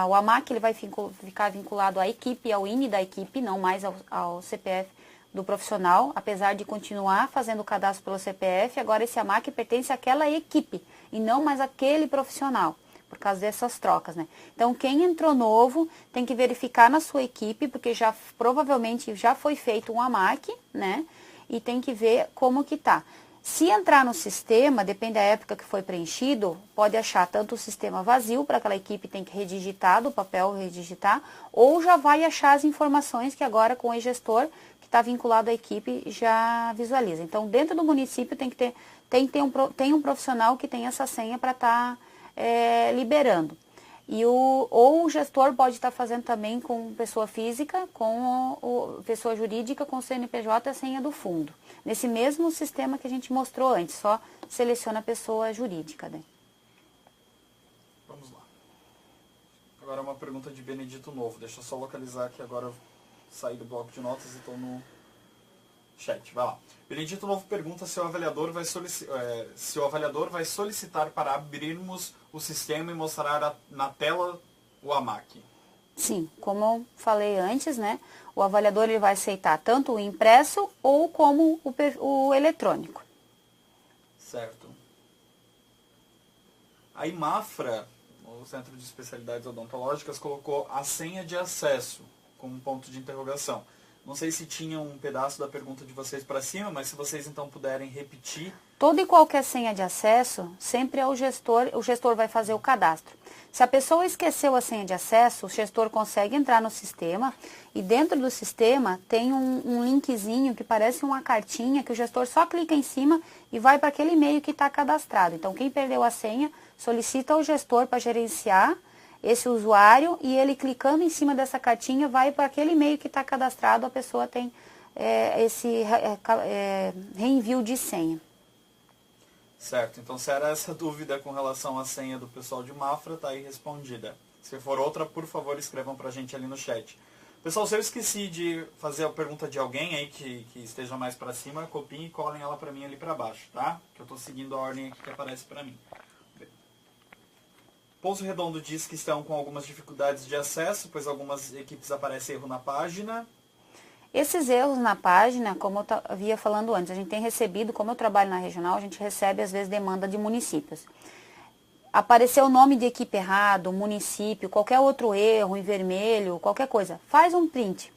o AMAC ele vai ficar vinculado à equipe, ao INE da equipe, não mais ao CPF do profissional, apesar de continuar fazendo o cadastro pelo CPF, agora esse AMAC pertence àquela equipe e não mais àquele profissional, por causa dessas trocas, né? Então, quem entrou novo tem que verificar na sua equipe, porque provavelmente já foi feito um AMAC, né? E tem que ver como que tá. Se entrar no sistema, depende da época que foi preenchido, pode achar tanto o sistema vazio, para aquela equipe tem que redigitar, do papel redigitar, ou já vai achar as informações que agora com o e-gestor, que está vinculado à equipe, já visualiza. Então, dentro do município tem que ter um profissional que tem essa senha para estar liberando. Ou o gestor pode estar fazendo também com pessoa física, com pessoa jurídica, com CNPJ a senha do fundo. Nesse mesmo sistema que a gente mostrou antes, só seleciona a pessoa jurídica, né? Vamos lá. Agora uma pergunta de Benedito Novo. Deixa eu só localizar aqui agora, eu saí do bloco de notas e estou no chat. Vai lá. Benedito Novo pergunta se o avaliador vai solicitar para abrirmos o sistema e mostrar na tela o AMAC. Sim, como eu falei antes, né? O avaliador ele vai aceitar tanto o impresso ou como o eletrônico. Certo. A IMAFRA, o Centro de Especialidades Odontológicas, colocou a senha de acesso como um ponto de interrogação. Não sei se tinha um pedaço da pergunta de vocês para cima, mas se vocês então puderem repetir. Toda e qualquer senha de acesso, sempre é o gestor vai fazer o cadastro. Se a pessoa esqueceu a senha de acesso, o gestor consegue entrar no sistema e dentro do sistema tem um linkzinho que parece uma cartinha que o gestor só clica em cima e vai para aquele e-mail que está cadastrado. Então, quem perdeu a senha, solicita ao gestor para gerenciar esse usuário e ele clicando em cima dessa cartinha vai para aquele e-mail que está cadastrado, a pessoa tem esse reenvio de senha. Certo, então se era essa dúvida com relação à senha do pessoal de Mafra, está aí respondida. Se for outra, por favor, escrevam para a gente ali no chat. Pessoal, se eu esqueci de fazer a pergunta de alguém aí que esteja mais para cima, copiem e colhem ela para mim ali para baixo, tá? Que eu estou seguindo a ordem aqui que aparece para mim. Pouso Redondo diz que estão com algumas dificuldades de acesso, pois algumas equipes aparecem erro na página. Esses erros na página, como eu havia falando antes, a gente tem recebido, como eu trabalho na regional, a gente recebe às vezes demanda de municípios. Apareceu o nome de equipe errado, município, qualquer outro erro em vermelho, qualquer coisa, faz um print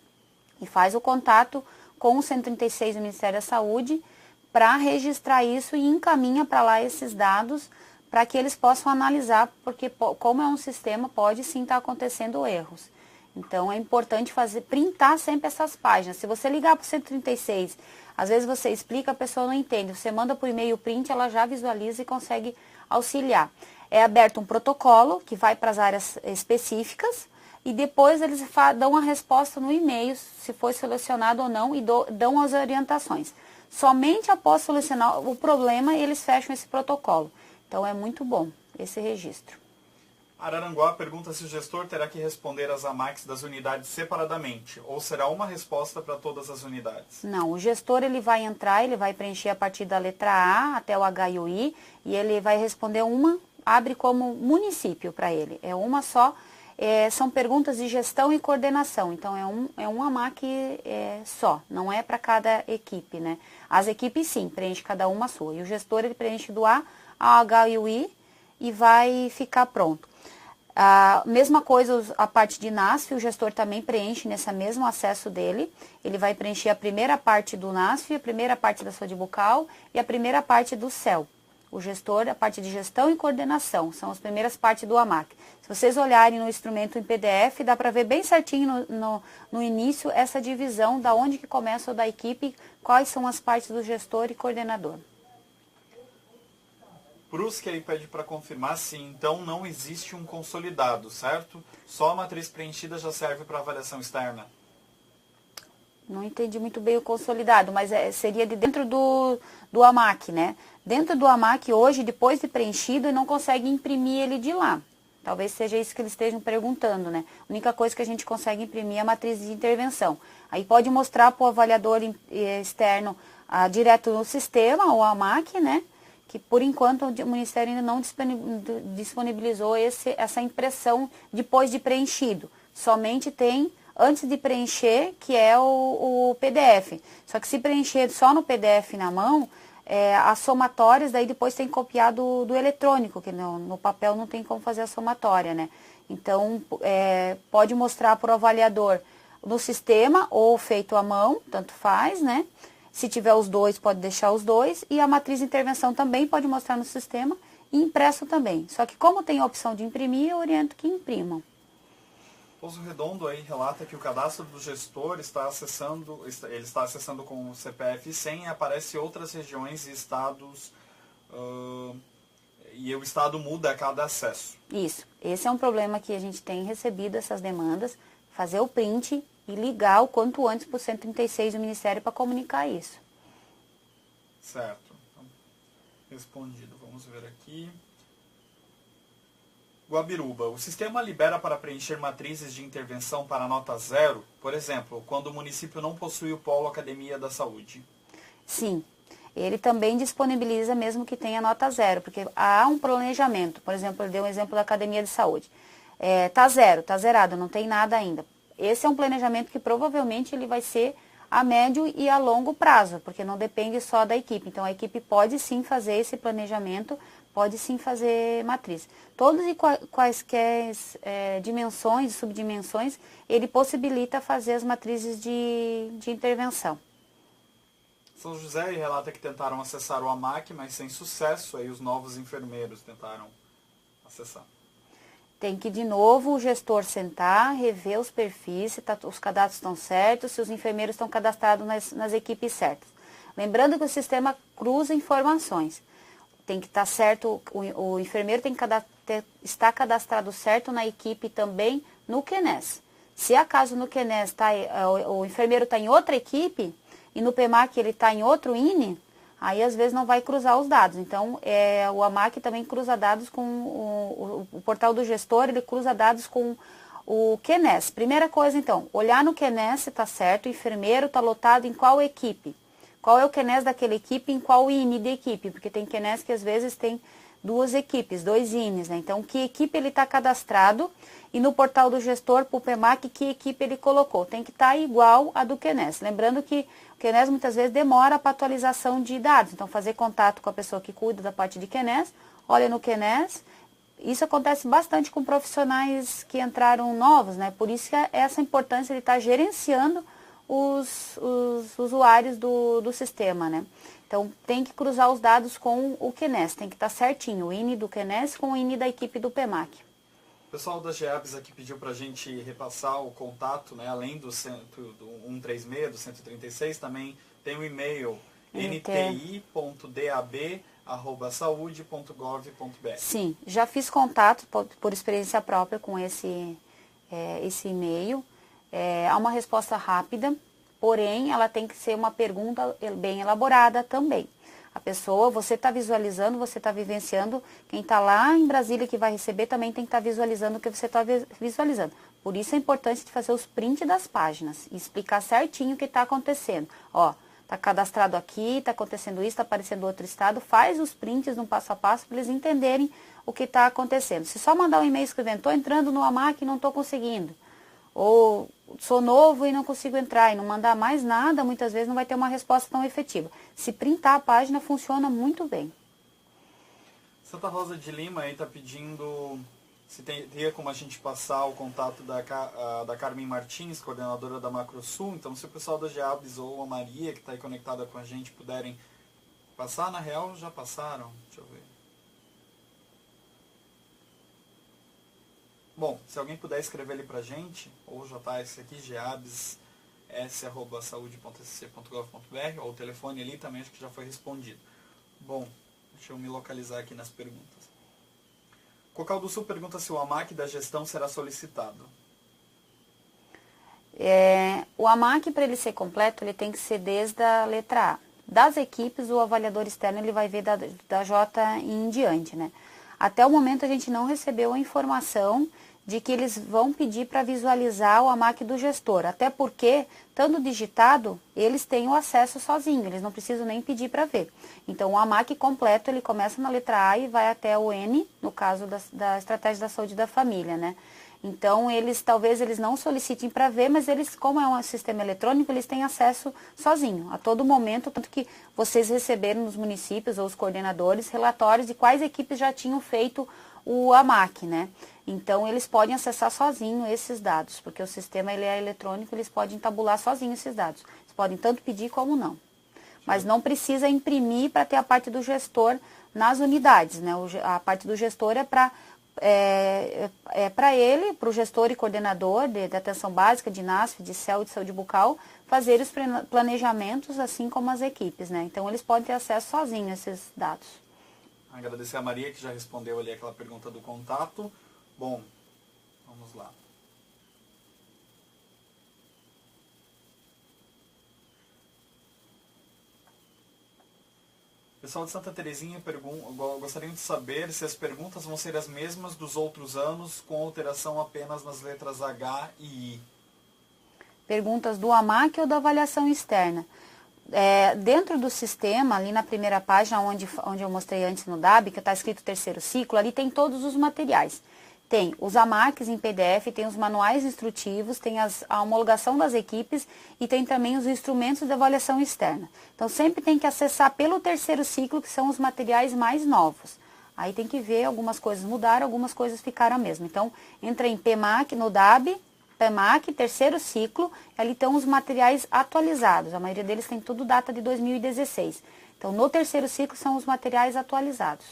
e faz o contato com o 136 do Ministério da Saúde para registrar isso e encaminha para lá esses dados para que eles possam analisar, porque como é um sistema, pode sim estar acontecendo erros. Então, é importante printar sempre essas páginas. Se você ligar para o 136, às vezes você explica, a pessoa não entende. Você manda por e-mail o print, ela já visualiza e consegue auxiliar. É aberto um protocolo que vai para as áreas específicas e depois eles dão a resposta no e-mail, se foi selecionado ou não, e dão as orientações. Somente após solucionar o problema, eles fecham esse protocolo. Então, é muito bom esse registro. Araranguá pergunta se o gestor terá que responder às AMACs das unidades separadamente, ou será uma resposta para todas as unidades? Não, o gestor ele vai entrar, ele vai preencher a partir da letra A até o H e o I, e ele vai responder abre como município para ele, é uma só, são perguntas de gestão e coordenação, então é um AMAC só, não é para cada equipe, né? As equipes sim, preenche cada uma a sua, e o gestor ele preenche do A ao H e o I e vai ficar pronto. A mesma coisa, a parte de NASF, o gestor também preenche nesse mesmo acesso dele. Ele vai preencher a primeira parte do NASF, a primeira parte da saúde bucal e a primeira parte do CEL. O gestor, a parte de gestão e coordenação, são as primeiras partes do AMAC. Se vocês olharem no instrumento em PDF, dá para ver bem certinho no início essa divisão, da onde que começa o da equipe, quais são as partes do gestor e coordenador. Brusque aí pede para confirmar se então não existe um consolidado, certo? Só a matriz preenchida já serve para avaliação externa. Não entendi muito bem o consolidado, mas seria de dentro do AMAC, né? Dentro do AMAC hoje, depois de preenchido, não consegue imprimir ele de lá. Talvez seja isso que eles estejam perguntando, né? A única coisa que a gente consegue imprimir é a matriz de intervenção. Aí pode mostrar para o avaliador externo direto no sistema, ou a MAC, né? Que por enquanto o Ministério ainda não disponibilizou essa impressão depois de preenchido. Somente tem antes de preencher, que é o PDF. Só que se preencher só no PDF na mão, as somatórias daí depois tem que copiar do eletrônico, que no papel não tem como fazer a somatória, né? Então, pode mostrar para o avaliador no sistema ou feito à mão, tanto faz, né? Se tiver os dois, pode deixar os dois. E a matriz de intervenção também pode mostrar no sistema e impresso também. Só que como tem a opção de imprimir, eu oriento que imprimam. Pouso Redondo aí relata que o cadastro do gestor ele está acessando com o CPF e senha e aparece outras regiões e estados, e o estado muda a cada acesso. Isso. Esse é um problema que a gente tem recebido, essas demandas, fazer o print e ligar o quanto antes para o 136 do Ministério para comunicar isso. Certo. Então, respondido. Vamos ver aqui. Guabiruba. O sistema libera para preencher matrizes de intervenção para nota 0, por exemplo, quando o município não possui o polo Academia da Saúde? Sim. Ele também disponibiliza mesmo que tenha nota 0, porque há um planejamento. Por exemplo, ele deu um exemplo da Academia de Saúde. Tá zero, tá zerado, não tem nada ainda. Esse é um planejamento que provavelmente ele vai ser a médio e a longo prazo, porque não depende só da equipe. Então, a equipe pode sim fazer esse planejamento, pode sim fazer matriz. Todas e quaisquer dimensões e subdimensões, ele possibilita fazer as matrizes de intervenção. São José relata que tentaram acessar o AMAC, mas sem sucesso, aí os novos enfermeiros tentaram acessar. Tem que, de novo, o gestor sentar, rever os perfis, se os cadastros estão certos, se os enfermeiros estão cadastrados nas equipes certas. Lembrando que o sistema cruza informações. Tem que estar certo, o enfermeiro tem que estar cadastrado certo na equipe também no QNES. Se acaso no QNES o enfermeiro está em outra equipe e no PMAC ele está em outro INE, aí às vezes não vai cruzar os dados. Então, o AMAC também cruza dados com o portal do gestor, ele cruza dados com o QNES. Primeira coisa, então, olhar no QNES se está certo, o enfermeiro está lotado em qual equipe. Qual é o QNES daquela equipe, em qual INE de equipe, porque tem QNES que às vezes tem duas equipes, dois INES, né? Então, que equipe ele está cadastrado e no portal do gestor, para o PMAC, que equipe ele colocou. Tem que estar igual a do QNES. Lembrando que o QNES muitas vezes demora para atualização de dados. Então, fazer contato com a pessoa que cuida da parte de QNES, olha no QNES. Isso acontece bastante com profissionais que entraram novos, né? Por isso que essa importância de estar gerenciando os usuários do sistema, né? Então, tem que cruzar os dados com o QNES, tem que estar certinho, o INE do QNES com o INE da equipe do PMAC. O pessoal da GEABS aqui pediu para a gente repassar o contato, né? Além do 136, do 136, também tem o e-mail nti.dab@saude.gov.br. Sim, já fiz contato por experiência própria com esse e-mail. Há uma resposta rápida, porém ela tem que ser uma pergunta bem elaborada também. A pessoa, você está visualizando, você está vivenciando, quem está lá em Brasília que vai receber também tem que estar visualizando o que você está visualizando. Por isso é importante fazer os prints das páginas e explicar certinho o que está acontecendo. Ó, está cadastrado aqui, está acontecendo isso, está aparecendo outro estado, faz os prints no passo a passo para eles entenderem o que está acontecendo. Se só mandar um e-mail escrevendo, estou entrando no AMAC e não estou conseguindo, ou sou novo e não consigo entrar, e não mandar mais nada, muitas vezes não vai ter uma resposta tão efetiva. Se printar a página, funciona muito bem. Santa Rosa de Lima aí está pedindo se teria como a gente passar o contato da Carmen Martins, coordenadora da Macrosul. Então, se o pessoal da GEABS ou a Maria, que está aí conectada com a gente, puderem passar, na real, já passaram. Deixa eu ver. Bom, se alguém puder escrever ali pra gente, ou já tá esse aqui, geabs@saude.sc.gov.br, ou o telefone ali também, acho que já foi respondido. Bom, deixa eu me localizar aqui nas perguntas. Cocal do Sul pergunta se o AMAC da gestão será solicitado. O AMAC, para ele ser completo, ele tem que ser desde a letra A. Das equipes, o avaliador externo ele vai ver da J em diante, né? Até o momento a gente não recebeu a informação de que eles vão pedir para visualizar o AMAC do gestor, até porque, estando digitado, eles têm o acesso sozinho, eles não precisam nem pedir para ver. Então, o AMAC completo, ele começa na letra A e vai até o N, no caso da estratégia da saúde da família, né? Então, talvez eles não solicitem para ver, mas eles, como é um sistema eletrônico, eles têm acesso sozinho, a todo momento, tanto que vocês receberam nos municípios ou os coordenadores relatórios de quais equipes já tinham feito o AMAC, né? Então, eles podem acessar sozinho esses dados, porque o sistema ele é eletrônico, eles podem tabular sozinho esses dados. Eles podem tanto pedir como não. Mas não precisa imprimir para ter a parte do gestor nas unidades, né? A parte do gestor é para ele, para o gestor e coordenador de atenção básica, de NASF, de CEL e de saúde bucal, fazer os planejamentos, assim como as equipes, né? Então, eles podem ter acesso sozinho a esses dados. Agradecer a Maria, que já respondeu ali aquela pergunta do contato. Bom, vamos lá. O pessoal de Santa Terezinha gostariam de saber se as perguntas vão ser as mesmas dos outros anos, com alteração apenas nas letras H e I. Perguntas do AMAC ou da avaliação externa? Dentro do sistema, ali na primeira página, onde eu mostrei antes no DAB, que está escrito terceiro ciclo, ali tem todos os materiais. Tem os AMACs em PDF, tem os manuais instrutivos, tem a homologação das equipes e tem também os instrumentos de avaliação externa. Então, sempre tem que acessar pelo terceiro ciclo, que são os materiais mais novos. Aí tem que ver, algumas coisas mudaram, algumas coisas ficaram a mesma. Então, entra em PMAC, no DAB, PMAC, terceiro ciclo, ali estão os materiais atualizados. A maioria deles tem tudo data de 2016. Então, no terceiro ciclo são os materiais atualizados.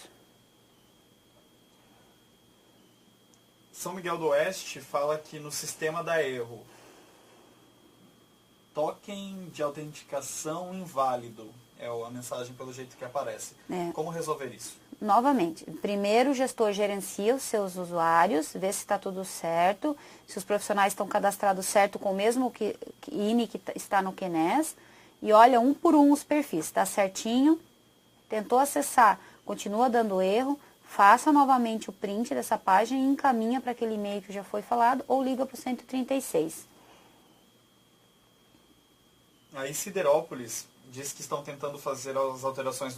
São Miguel do Oeste fala que no sistema dá erro. Token de autenticação inválido. É a mensagem pelo jeito que aparece. Como resolver isso? Novamente, primeiro o gestor gerencia os seus usuários, vê se está tudo certo, se os profissionais estão cadastrados certo com o mesmo INE que está no QNES, e olha um por um os perfis, está certinho, tentou acessar, continua dando erro, faça novamente o print dessa página e encaminha para aquele e-mail que já foi falado ou liga para o 136. Aí Siderópolis diz que estão tentando fazer as alterações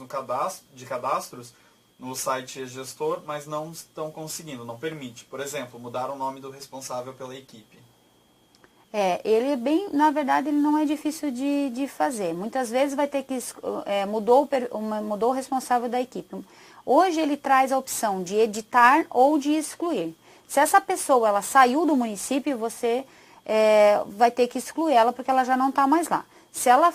de cadastros no site gestor, mas não estão conseguindo, não permite. Por exemplo, mudar o nome do responsável pela equipe. Ele é bem, na verdade, ele não é difícil de fazer. Muitas vezes vai ter que, mudou o responsável da equipe. Hoje ele traz a opção de editar ou de excluir. Se essa pessoa ela saiu do município, você vai ter que excluir ela porque ela já não está mais lá. Se ela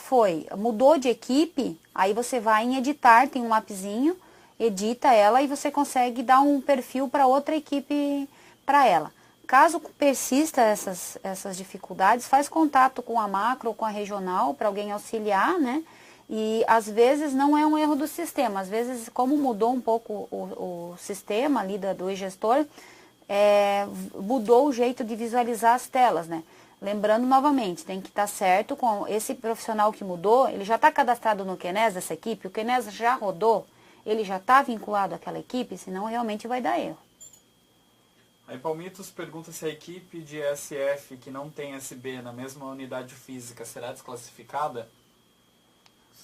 mudou de equipe, aí você vai em editar, tem um lapisinho, edita ela e você consegue dar um perfil para outra equipe para ela. Caso persista essas dificuldades, faz contato com a macro ou com a regional para alguém auxiliar, né? E às vezes não é um erro do sistema, às vezes como mudou um pouco o sistema ali do e-gestor, mudou o jeito de visualizar as telas, né? Lembrando novamente, tem que estar certo com esse profissional que mudou, ele já está cadastrado no QNES dessa equipe, o QNES já rodou, ele já está vinculado àquela equipe, senão realmente vai dar erro. Aí Palmitos pergunta se a equipe de SF que não tem SB na mesma unidade física será desclassificada?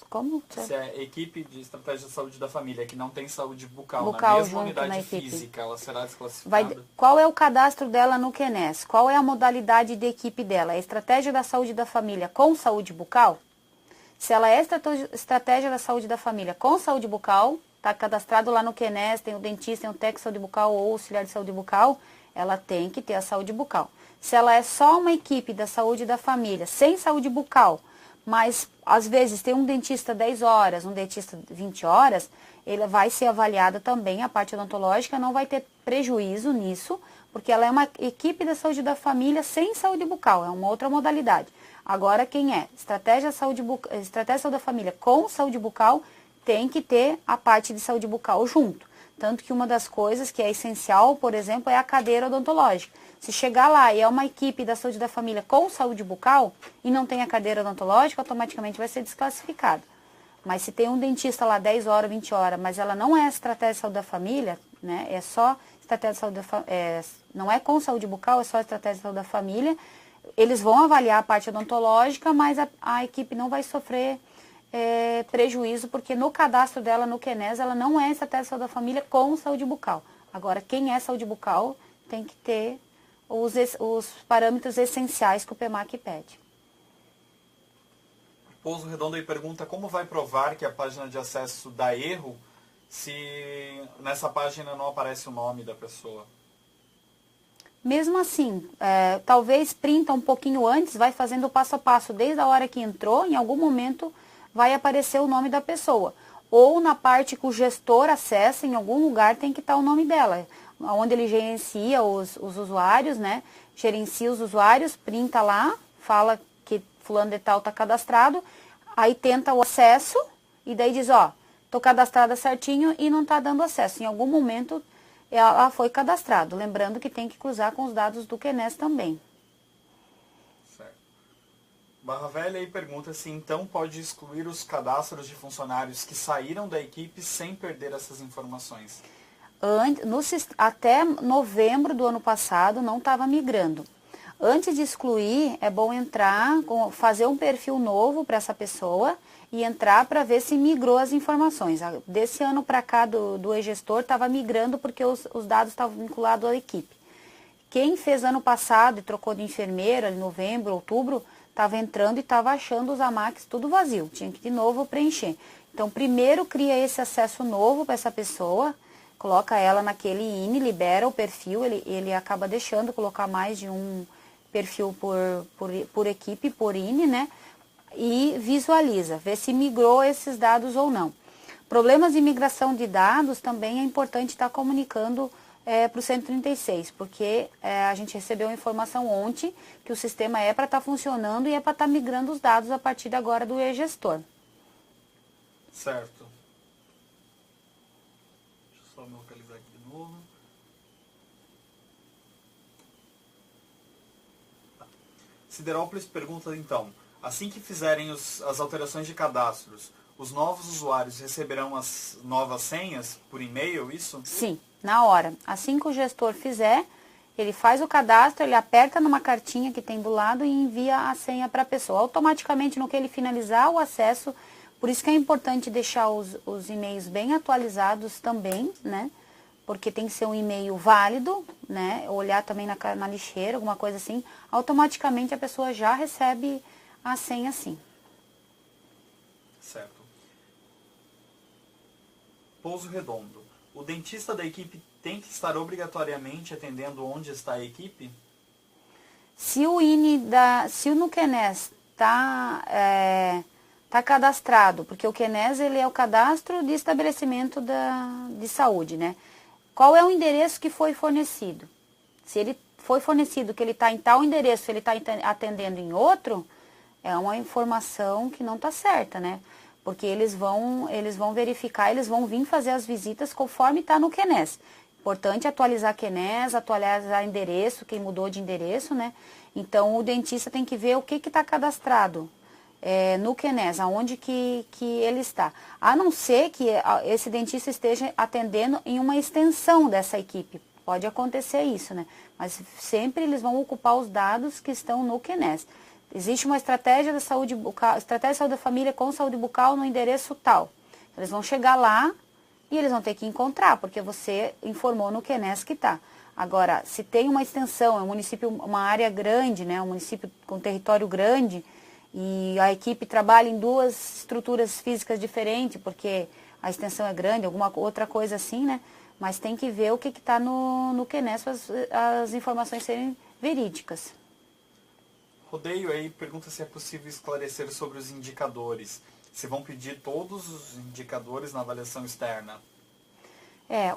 Como? Se a equipe de estratégia de saúde da família que não tem saúde bucal Bucal na mesma junto unidade na equipe. física, ela será desclassificada? Qual é o cadastro dela no QNES? Qual é a modalidade de equipe dela? É estratégia da saúde da família com saúde bucal? Se ela é estratégia da saúde da família com saúde bucal, está cadastrado lá no QNES, tem o dentista, tem o técnico de saúde bucal ou auxiliar de saúde bucal, ela tem que ter a saúde bucal. Se ela é só uma equipe da saúde da família, sem saúde bucal, mas às vezes tem um dentista 10 horas, um dentista 20 horas, ele vai ser avaliada também, a parte odontológica não vai ter prejuízo nisso, porque ela é uma equipe da saúde da família sem saúde bucal, é uma outra modalidade. Agora, quem é estratégia de saúde da família com saúde bucal, tem que ter a parte de saúde bucal junto. Tanto que uma das coisas que é essencial, por exemplo, é a cadeira odontológica. Se chegar lá e é uma equipe da saúde da família com saúde bucal e não tem a cadeira odontológica, automaticamente vai ser desclassificada. Mas se tem um dentista lá 10 horas, 20 horas, mas ela não é estratégia de saúde da família, né? É só estratégia de saúde não é com saúde bucal, é só estratégia de saúde da família. Eles vão avaliar a parte odontológica, mas a equipe não vai sofrer prejuízo, porque no cadastro dela, no QNES, ela não é estratégia de saúde da família com saúde bucal. Agora, quem é saúde bucal tem que ter os parâmetros essenciais que o PEMAC pede. Pouso Redondo aí pergunta como vai provar que a página de acesso dá erro se nessa página não aparece o nome da pessoa? Mesmo assim, talvez printa um pouquinho antes, vai fazendo o passo a passo, desde a hora que entrou, em algum momento vai aparecer o nome da pessoa. Ou na parte que o gestor acessa, em algum lugar tem que estar o nome dela. Onde ele gerencia os usuários, né? Gerencia os usuários, printa lá, fala que fulano de tal está cadastrado, aí tenta o acesso e daí diz, ó, estou cadastrada certinho e não está dando acesso. Em algum momento ela foi cadastrada. Lembrando que tem que cruzar com os dados do QNES também. Certo. Barra Velha aí pergunta se então pode excluir os cadastros de funcionários que saíram da equipe sem perder essas informações. Até novembro do ano passado não estava migrando. Antes de excluir, é bom entrar, fazer um perfil novo para essa pessoa e entrar para ver se migrou as informações. Desse ano para cá do e-gestor estava migrando porque os dados estavam vinculados à equipe. Quem fez ano passado e trocou de enfermeira, em novembro, outubro, estava entrando e estava achando os AMACs tudo vazio. Tinha que de novo preencher. Então, primeiro cria esse acesso novo para essa pessoa, coloca ela naquele INE, libera o perfil, ele acaba deixando colocar mais de um perfil por equipe, por INE, né? E visualiza, vê se migrou esses dados ou não. Problemas de migração de dados também é importante estar comunicando para o 136, porque a gente recebeu a informação ontem que o sistema é para estar funcionando e é para estar migrando os dados a partir de agora do e-gestor. Certo. Deixa eu só me localizar aqui de novo. Siderópolis pergunta então, assim que fizerem as alterações de cadastros, os novos usuários receberão as novas senhas por e-mail, isso? Sim, na hora. Assim que o gestor fizer, ele faz o cadastro, ele aperta numa cartinha que tem do lado e envia a senha para a pessoa. Automaticamente, no que ele finalizar o acesso, por isso que é importante deixar os e-mails bem atualizados também, né? Porque tem que ser um e-mail válido, né? Olhar também na lixeira, alguma coisa assim. Automaticamente a pessoa já recebe a senha sim. Certo. Pouso Redondo. O dentista da equipe tem que estar obrigatoriamente atendendo onde está a equipe? Se o no QNES está cadastrado, porque o QNES ele é o cadastro de estabelecimento de saúde, né? Qual é o endereço que foi fornecido? Se ele foi fornecido que ele está em tal endereço, ele está atendendo em outro, é uma informação que não está certa, né? Porque eles vão verificar, eles vão vir fazer as visitas conforme está no QNES. Importante atualizar QNES, atualizar endereço, quem mudou de endereço, né? Então, o dentista tem que ver o que está cadastrado no QNES, aonde que ele está. A não ser que esse dentista esteja atendendo em uma extensão dessa equipe. Pode acontecer isso, né? Mas sempre eles vão ocupar os dados que estão no QNES. Existe uma estratégia da saúde bucal, estratégia de saúde da família com saúde bucal no endereço tal. Eles vão chegar lá e eles vão ter que encontrar, porque você informou no QNES que está. Agora, se tem uma extensão, é um município, uma área grande, né? Um município com território grande, e a equipe trabalha em duas estruturas físicas diferentes, porque a extensão é grande, alguma outra coisa assim, né? Mas tem que ver o que está no QNES para as informações serem verídicas. Rodeio aí pergunta se é possível esclarecer sobre os indicadores. Se vão pedir todos os indicadores na avaliação externa?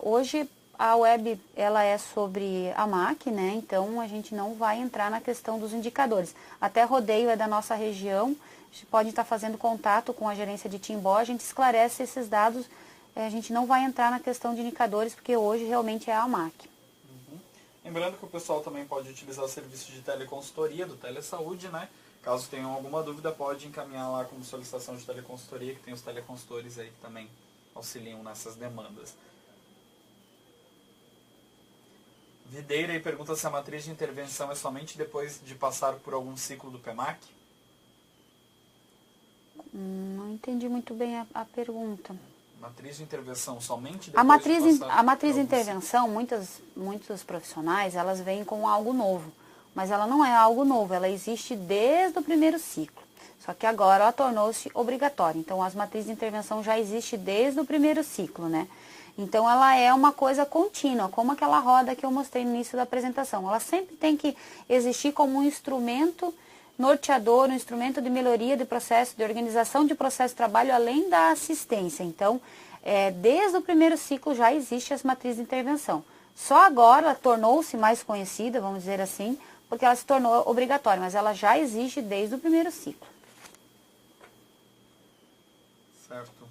Hoje a web ela é sobre a MAC, né? Então a gente não vai entrar na questão dos indicadores. Até Rodeio é da nossa região, a gente pode estar fazendo contato com a gerência de Timbó, a gente esclarece esses dados, a gente não vai entrar na questão de indicadores, porque hoje realmente é a MAC. Lembrando que o pessoal também pode utilizar o serviço de teleconsultoria do Telesaúde, né? Caso tenham alguma dúvida, pode encaminhar lá como solicitação de teleconsultoria, que tem os teleconsultores aí que também auxiliam nessas demandas. Videira aí pergunta se a matriz de intervenção é somente depois de passar por algum ciclo do PEMAC? Não entendi muito bem a pergunta. Matriz de intervenção somente depois A matriz, de passar a matriz de por algum intervenção, muitos profissionais, elas vêm com algo novo. Mas ela não é algo novo, ela existe desde o primeiro ciclo. Só que agora ela tornou-se obrigatória. Então, as matrizes de intervenção já existem desde o primeiro ciclo, né? Então, ela é uma coisa contínua, como aquela roda que eu mostrei no início da apresentação. Ela sempre tem que existir como um instrumento norteador, um instrumento de melhoria de processo, de organização de processo de trabalho, além da assistência. Então, desde o primeiro ciclo já existe as matrizes de intervenção. Só agora ela tornou-se mais conhecida, vamos dizer assim, porque ela se tornou obrigatória, mas ela já existe desde o primeiro ciclo. Certo.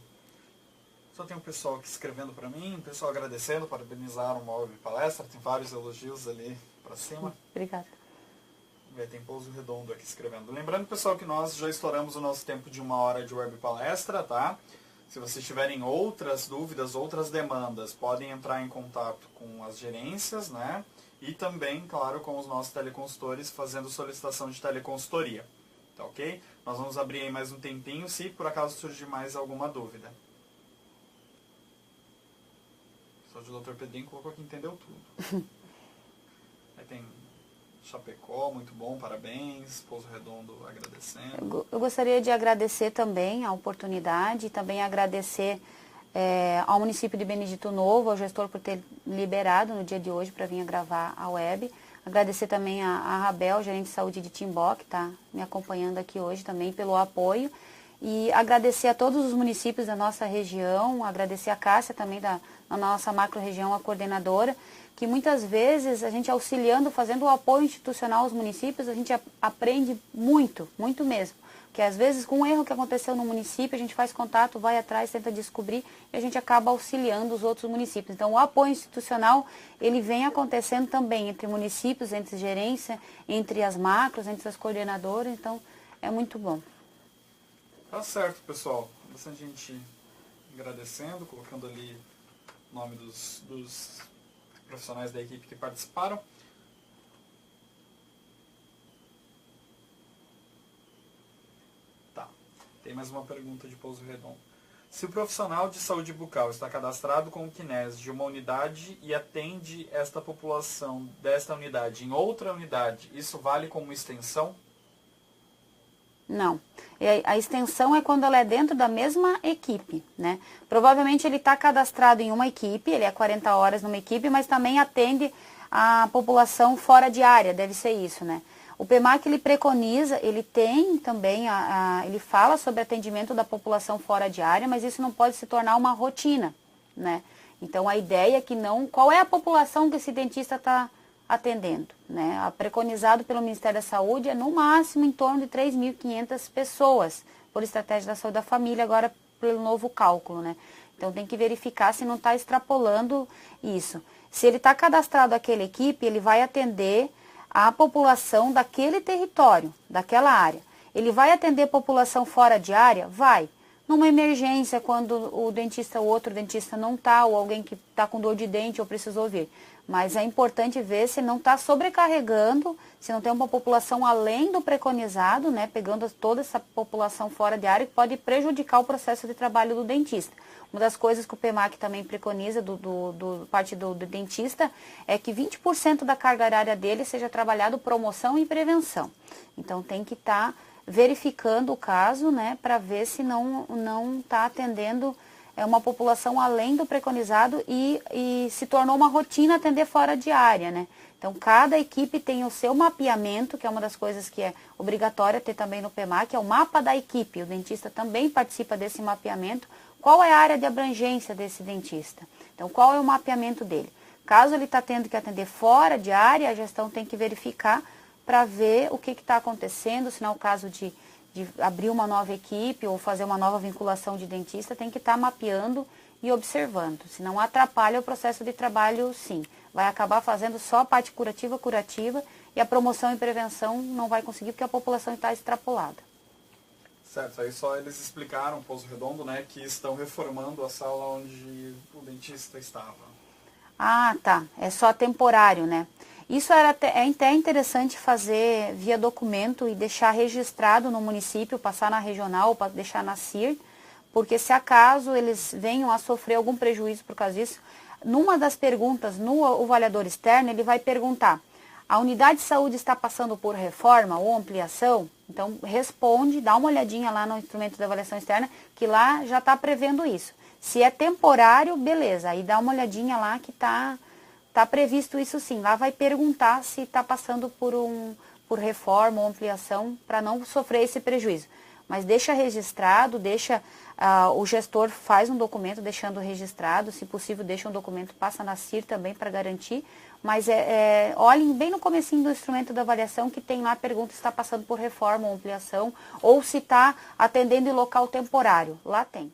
Só tem um pessoal aqui escrevendo para mim, um pessoal agradecendo, parabenizaram uma web palestra, tem vários elogios ali para cima. Obrigada. Tem Pouso Redondo aqui escrevendo. Lembrando, pessoal, que nós já estouramos o nosso tempo de 1 hora de web palestra, tá? Se vocês tiverem outras dúvidas, outras demandas, podem entrar em contato com as gerências, né? E também, claro, com os nossos teleconsultores fazendo solicitação de teleconsultoria. Tá ok? Nós vamos abrir aí mais um tempinho, se por acaso surgir mais alguma dúvida. Só o Dr. Pedrinho colocou que entendeu tudo. Aí tem Chapecó, muito bom, parabéns. Pouso Redondo agradecendo. Eu gostaria de agradecer também a oportunidade e também agradecer ao município de Benedito Novo, ao gestor por ter liberado no dia de hoje para vir gravar a web. Agradecer também a Rabel, gerente de saúde de Timbó, que está me acompanhando aqui hoje também pelo apoio. E agradecer a todos os municípios da nossa região, agradecer a Cássia também da nossa macro-região, a coordenadora, que muitas vezes a gente auxiliando, fazendo o apoio institucional aos municípios, a gente aprende muito, muito mesmo. Porque às vezes com um erro que aconteceu no município, a gente faz contato, vai atrás, tenta descobrir e a gente acaba auxiliando os outros municípios. Então o apoio institucional, ele vem acontecendo também entre municípios, entre gerência, entre as macros, entre as coordenadoras, então é muito bom. Tá certo, pessoal. Bastante gente agradecendo, colocando ali o nome dos profissionais da equipe que participaram. Tá. Tem mais uma pergunta de Pouso Redondo. Se o profissional de saúde bucal está cadastrado com o CNES de uma unidade e atende esta população desta unidade em outra unidade, isso vale como extensão? Não. A extensão é quando ela é dentro da mesma equipe, né? Provavelmente ele está cadastrado em uma equipe, ele é 40 horas numa equipe, mas também atende a população fora de área, deve ser isso, né? O PEMAC, ele preconiza, ele tem também, ele fala sobre atendimento da população fora de área, mas isso não pode se tornar uma rotina, né? Então a ideia é que não, qual é a população que esse dentista está atendendo, né? Preconizado pelo Ministério da Saúde é no máximo em torno de 3.500 pessoas, por estratégia da saúde da família, agora pelo novo cálculo, né? Então tem que verificar se não está extrapolando isso. Se ele está cadastrado àquela equipe, ele vai atender a população daquele território, daquela área. Ele vai atender a população fora de área? Vai. Numa emergência, quando o outro dentista não está, ou alguém que está com dor de dente ou precisou vir. Mas é importante ver se não está sobrecarregando, se não tem uma população além do preconizado, né, pegando toda essa população fora de área, que pode prejudicar o processo de trabalho do dentista. Uma das coisas que o PEMAC também preconiza, parte do dentista, é que 20% da carga horária dele seja trabalhado promoção e prevenção. Então tem que estar verificando o caso, né, para ver se não está atendendo uma população além do preconizado e se tornou uma rotina atender fora de área, né? Então, cada equipe tem o seu mapeamento, que é uma das coisas que é obrigatória ter também no PEMAC, é o mapa da equipe. O dentista também participa desse mapeamento. Qual é a área de abrangência desse dentista? Então, qual é o mapeamento dele? Caso ele está tendo que atender fora de área, a gestão tem que verificar para ver o que está acontecendo, se não é o caso de abrir uma nova equipe ou fazer uma nova vinculação de dentista, tem que estar mapeando e observando. Senão atrapalha o processo de trabalho, sim. Vai acabar fazendo só a parte curativa e a promoção e prevenção não vai conseguir porque a população está extrapolada. Certo, aí só eles explicaram, Pouso Redondo, né, que estão reformando a sala onde o dentista estava. Ah, tá. É só temporário, né? Isso é até interessante fazer via documento e deixar registrado no município, passar na regional, deixar na CIR, porque se acaso eles venham a sofrer algum prejuízo por causa disso, numa das perguntas, no avaliador externo, ele vai perguntar: a unidade de saúde está passando por reforma ou ampliação? Então, responde, dá uma olhadinha lá no instrumento de avaliação externa, que lá já está prevendo isso. Se é temporário, beleza, aí dá uma olhadinha lá que está previsto isso sim. Lá vai perguntar se está passando por reforma ou ampliação, para não sofrer esse prejuízo. Mas deixa registrado, o gestor faz um documento deixando registrado, se possível deixa um documento, passa na CIR também para garantir, mas olhem bem no comecinho do instrumento da avaliação que tem lá a pergunta se está passando por reforma ou ampliação, ou se está atendendo em local temporário, lá tem.